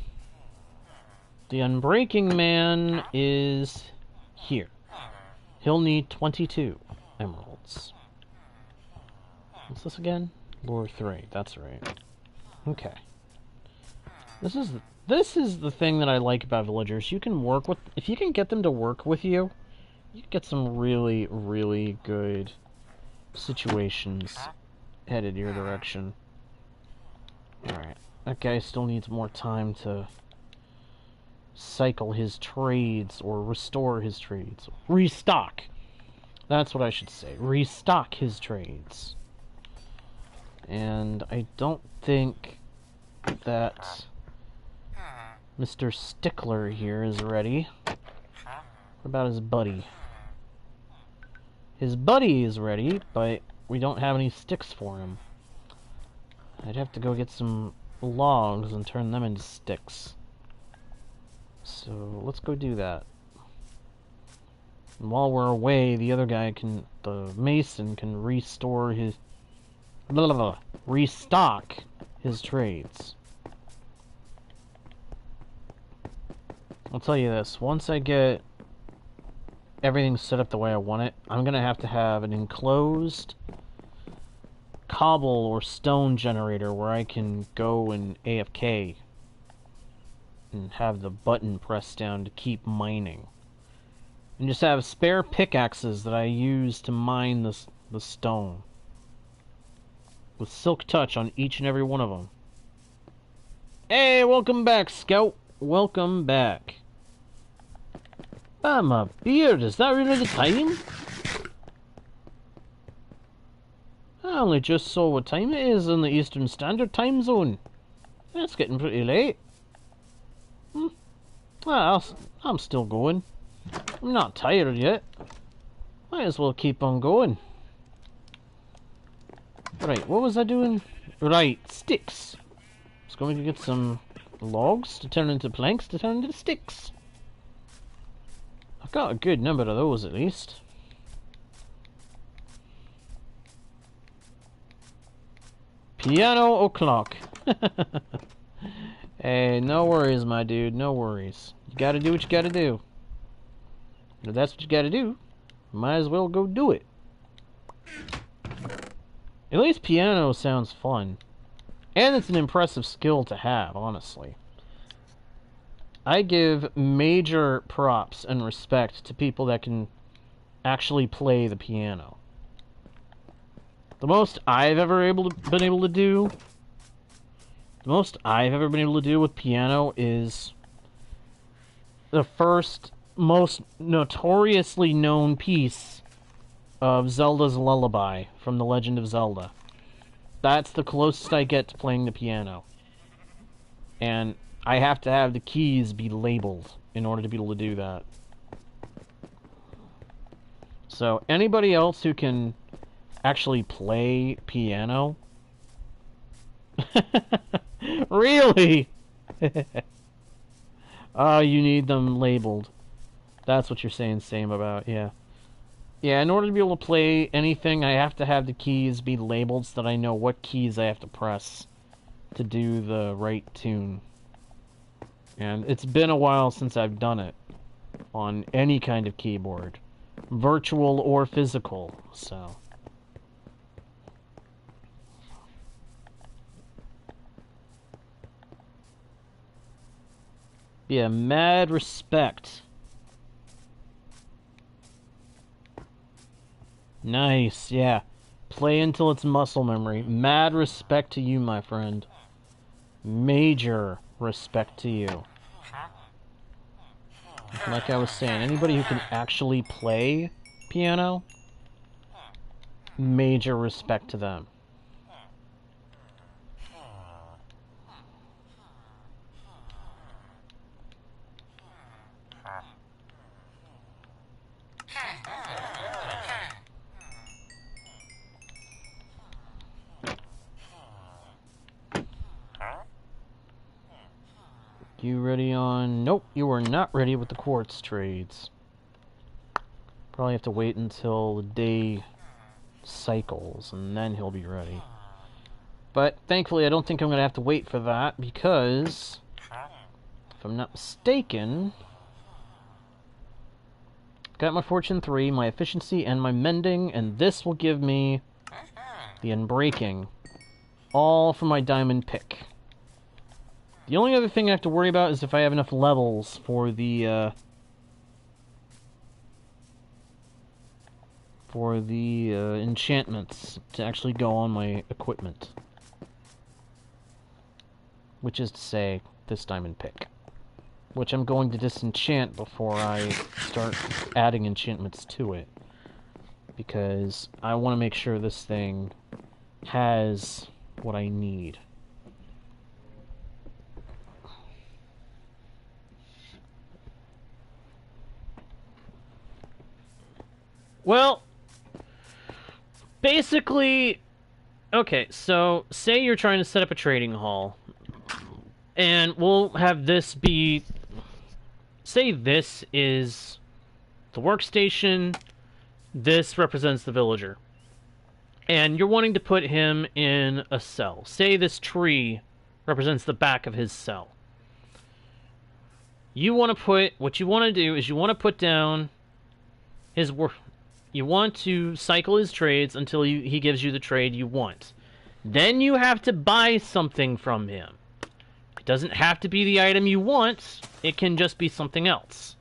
The Unbreaking Man is here. He'll need 22 emeralds. What's this again? Lure 3, that's right. Okay. This is the thing that I like about villagers. You can work with... If you can get them to work with you, you get some really, really good situations headed your direction. Alright. That guy still needs more time to cycle his trades, or restore his trades. Restock! That's what I should say. Restock his trades. And I don't think that Mr. Stickler here is ready. What about his buddy? His buddy is ready, but we don't have any sticks for him. I'd have to go get some logs and turn them into sticks. So let's go do that. And while we're away, the other guy can, the mason can restore his, restock his trades. I'll tell you this, once I get everything set up the way I want it, I'm gonna have to have an enclosed cobble or stone generator where I can go and AFK and have the button pressed down to keep mining. And just have spare pickaxes that I use to mine the stone. With silk touch on each and every one of them. Hey, welcome back, Scout. Welcome back. Ah, my beard, is that really the time? I only just saw what time it is in the Eastern Standard Time Zone. It's getting pretty late. I'm still going. I'm not tired yet. Might as well keep on going. Right, what was I doing? Right, sticks. I was going to get some logs to turn into planks to turn into sticks. I've got a good number of those at least. Piano o'clock. Hey, no worries, my dude, no worries. You gotta do what you gotta do. If that's what you gotta do, might as well go do it. At least piano sounds fun. And it's an impressive skill to have, honestly. I give major props and respect to people that can actually play the piano. The most I've ever been able to do with piano is the first most notoriously known piece of Zelda's Lullaby from The Legend of Zelda. That's the closest I get to playing the piano. And I have to have the keys be labeled in order to be able to do that. So anybody else who can actually play piano? Really? Oh, you need them labeled. That's what you're saying same about, yeah. Yeah, in order to be able to play anything, I have to have the keys be labeled so that I know what keys I have to press to do the right tune. And it's been a while since I've done it on any kind of keyboard, virtual or physical, so. Yeah, mad respect. Nice, yeah. Play until it's muscle memory. Mad respect to you, my friend. Major respect to you. Like I was saying, anybody who can actually play piano, major respect to them. You ready on... Nope, you are not ready with the quartz trades. Probably have to wait until the day cycles, and then he'll be ready. But, thankfully, I don't think I'm going to have to wait for that, because if I'm not mistaken, got my Fortune 3, my Efficiency, and my Mending, and this will give me the Unbreaking. All for my diamond pick. The only other thing I have to worry about is if I have enough levels for the enchantments to actually go on my equipment. Which is to say, this diamond pick. Which I'm going to disenchant before I start adding enchantments to it. Because I want to make sure this thing has what I need. Well, basically, okay, so say you're trying to set up a trading hall, and we'll have this be, say this is the workstation, this represents the villager, and you're wanting to put him in a cell. Say this tree represents the back of his cell. You want to put, what you want to do is you want to put down his work. You want to cycle his trades until he gives you the trade you want. Then you have to buy something from him. It doesn't have to be the item you want. It can just be something else.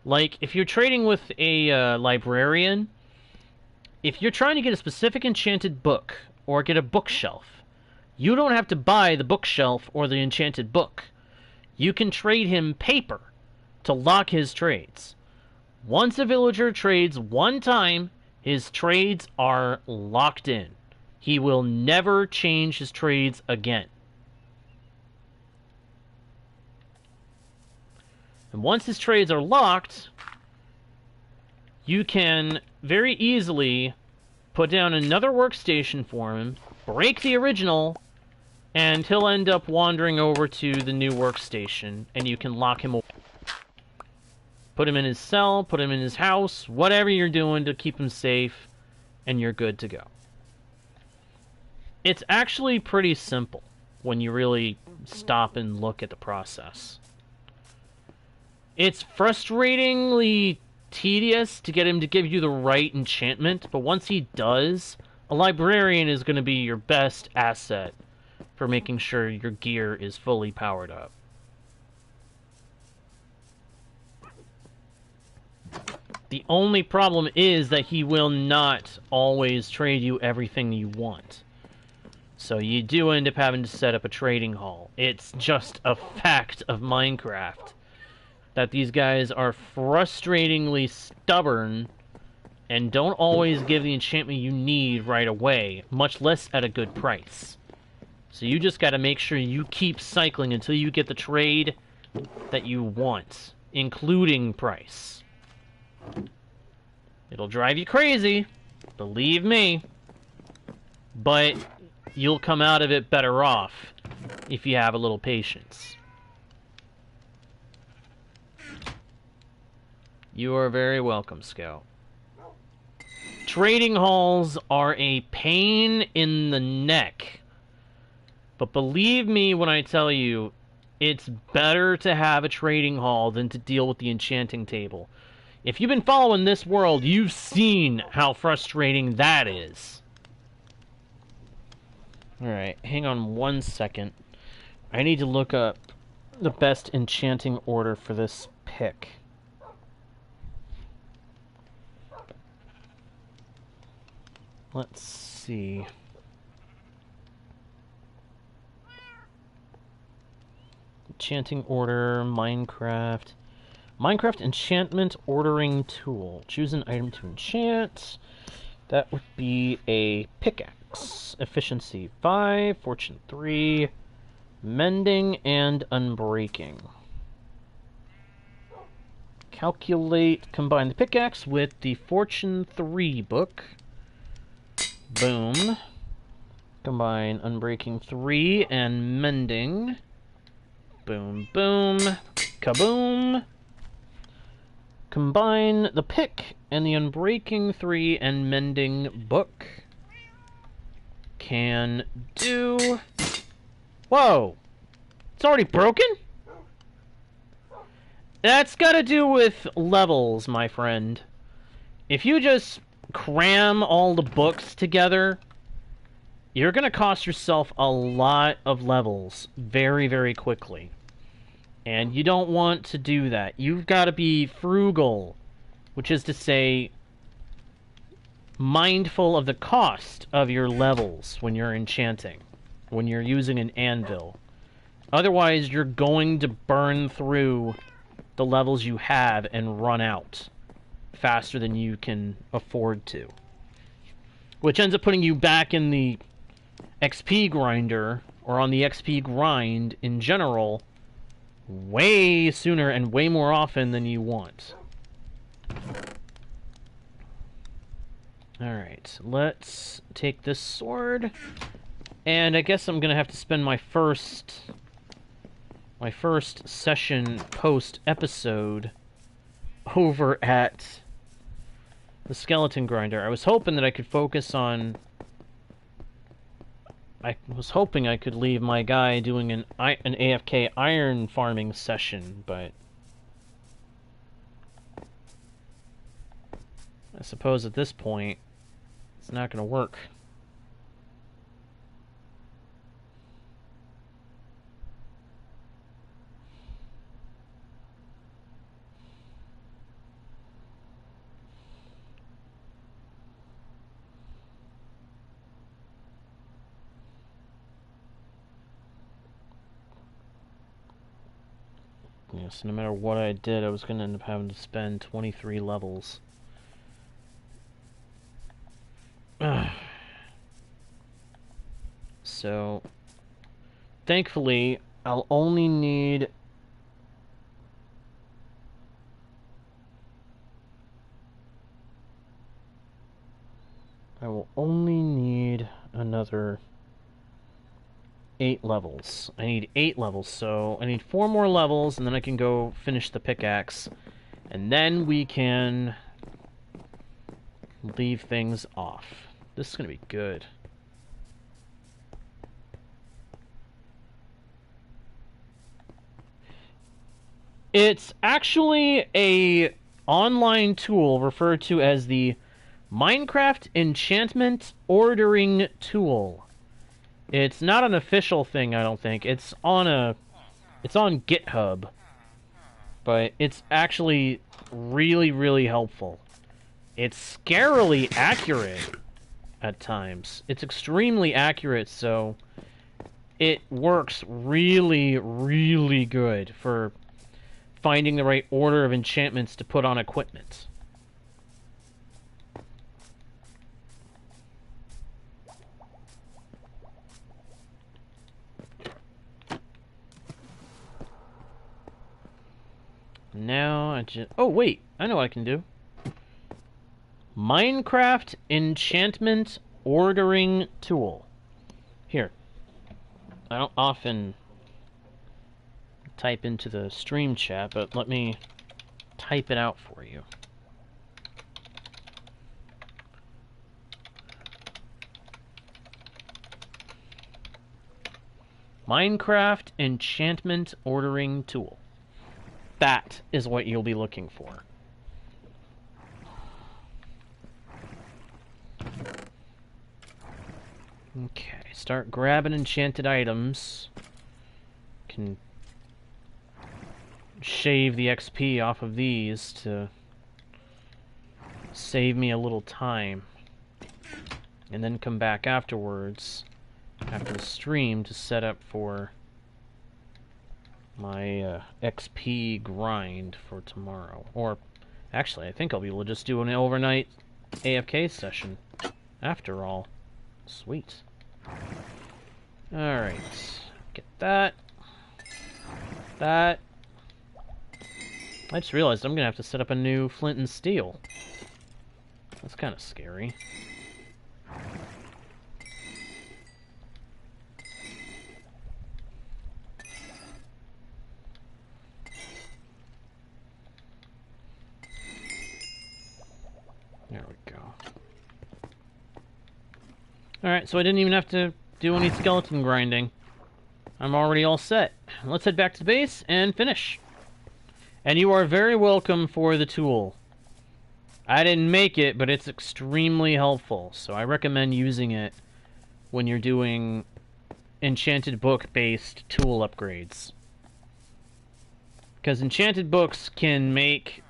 Like, if you're trading with a librarian, if you're trying to get a specific enchanted book or get a bookshelf, you don't have to buy the bookshelf or the enchanted book. You can trade him paper to lock his trades. Once a villager trades one time, his trades are locked in. He will never change his trades again. And once his trades are locked, you can very easily put down another workstation for him, break the original, and he'll end up wandering over to the new workstation, and you can lock him away. Put him in his cell, put him in his house, whatever you're doing to keep him safe, and you're good to go. It's actually pretty simple when you really stop and look at the process. It's frustratingly tedious to get him to give you the right enchantment, but once he does, a librarian is going to be your best asset for making sure your gear is fully powered up. The only problem is that he will not always trade you everything you want. So you do end up having to set up a trading hall. It's just a fact of Minecraft that these guys are frustratingly stubborn and don't always give the enchantment you need right away, much less at a good price. So you just gotta make sure you keep cycling until you get the trade that you want, including price. It'll drive you crazy, believe me, but you'll come out of it better off if you have a little patience. You are very welcome, Scout. Trading halls are a pain in the neck, but believe me when I tell you, it's better to have a trading hall than to deal with the enchanting table. If you've been following this world, you've seen how frustrating that is. Alright, hang on one second. I need to look up the best enchanting order for this pick. Let's see. Enchanting order, Minecraft. Minecraft enchantment ordering tool. Choose an item to enchant. That would be a pickaxe. Efficiency 5, Fortune 3, Mending, and Unbreaking. Calculate, combine the pickaxe with the Fortune 3 book. Boom. Combine Unbreaking 3 and Mending. Boom, boom. Kaboom. Combine the pick and the Unbreaking 3 and Mending book. Can do... Whoa! It's already broken? That's got to do with levels, my friend. If you just cram all the books together, you're going to cost yourself a lot of levels very, very quickly. And you don't want to do that. You've got to be frugal, which is to say, mindful of the cost of your levels when you're enchanting, when you're using an anvil. Otherwise, you're going to burn through the levels you have and run out faster than you can afford to. Which ends up putting you back in the XP grinder, or on the XP grind in general, way sooner and way more often than you want. Alright, let's take this sword, and I guess I'm gonna have to spend my first session post-episode over at the skeleton grinder. I was hoping that I could focus on... I was hoping I could leave my guy doing an AFK iron farming session, but... I suppose at this point, it's not going to work. Yeah, so no matter what I did, I was going to end up having to spend 23 levels. So, thankfully, I'll only need... I will only need another 8 levels. I need 8 levels, so I need 4 more levels, and then I can go finish the pickaxe. And then we can leave things off. This is going to be good. It's actually a online tool referred to as the Minecraft Enchantment Ordering Tool. It's not an official thing, I don't think. It's on GitHub. But it's actually really, really helpful. It's scarily accurate at times. It's extremely accurate, so it works really, really good for finding the right order of enchantments to put on equipment. Now I just... Oh, wait! I know what I can do. Minecraft Enchantment Ordering Tool. Here. I don't often type into the stream chat, but let me type it out for you. Minecraft Enchantment Ordering Tool. That is what you'll be looking for. Okay, start grabbing enchanted items. Can shave the XP off of these to save me a little time. And then come back afterwards, after the stream, to set up for my XP grind for tomorrow. Or, actually, I think I'll be able to just do an overnight AFK session, after all. Sweet. Alright. Get that. That. I just realized I'm going to have to set up a new flint and steel. That's kind of scary. There we go. Alright, so I didn't even have to do any skeleton grinding. I'm already all set. Let's head back to the base and finish. And you are very welcome for the tool. I didn't make it, but it's extremely helpful, so I recommend using it when you're doing enchanted book-based tool upgrades. Because enchanted books can make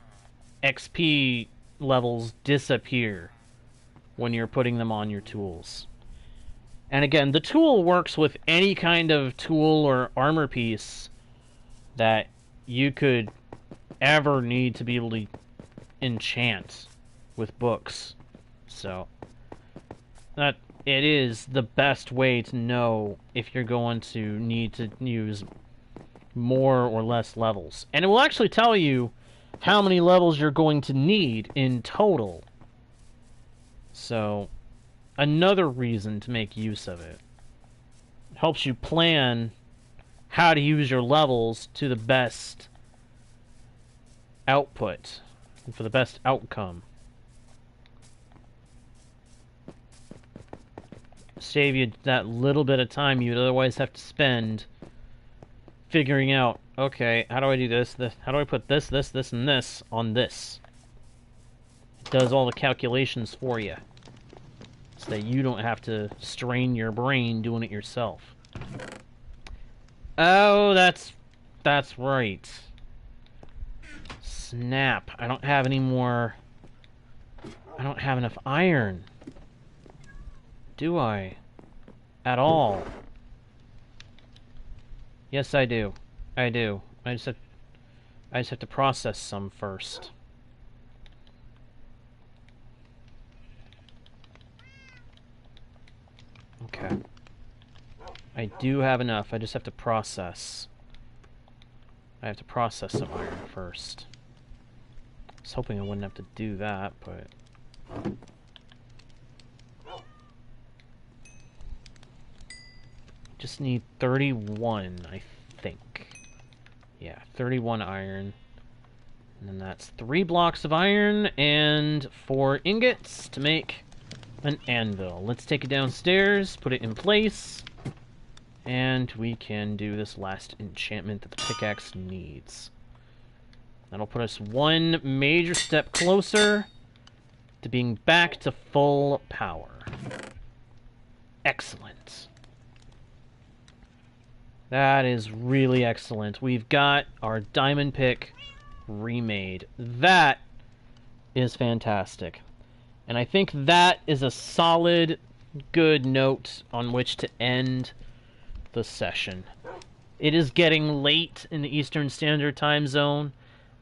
XP levels disappear when you're putting them on your tools. And again, the tool works with any kind of tool or armor piece that you could ever need to be able to enchant with books. So that it is the best way to know if you're going to need to use more or less levels. And it will actually tell you how many levels you're going to need in total. So another reason to make use of it. It helps you plan how to use your levels to the best output and for the best outcome. Save you that little bit of time you'd otherwise have to spend figuring out, okay, how do I do this, how do I put this, and this on this? It does all the calculations for you, so that you don't have to strain your brain doing it yourself. Oh, that's right. Snap. I don't have any more... I don't have enough iron. Do I? At all? Yes, I do. I do. I just have to process some first. Okay. I do have enough. I just have to process. I have to process some iron first. I was hoping I wouldn't have to do that, but... Just need 31, I think. Yeah, 31 iron. And then that's 3 blocks of iron and 4 ingots to make an anvil. Let's take it downstairs, put it in place, and we can do this last enchantment that the pickaxe needs. That'll put us one major step closer to being back to full power. Excellent. That is really excellent. We've got our diamond pick remade. That is fantastic. And I think that is a solid, good note on which to end the session. It is getting late in the Eastern Standard Time Zone.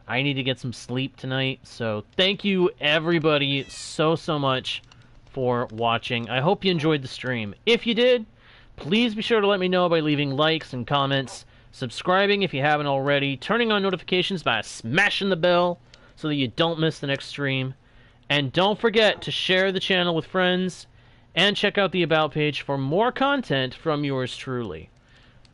I need to get some sleep tonight. So thank you everybody so much for watching. I hope you enjoyed the stream. If you did, please be sure to let me know by leaving likes and comments, subscribing if you haven't already, turning on notifications by smashing the bell so that you don't miss the next stream, and don't forget to share the channel with friends, and check out the About page for more content from yours truly.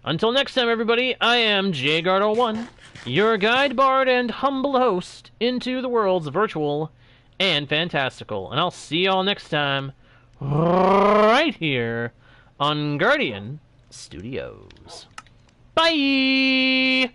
Until next time, everybody, I am JGuard01, your guide, bard, and humble host into the worlds virtual and fantastical, and I'll see y'all next time, right here on Guardian Studios. Bye!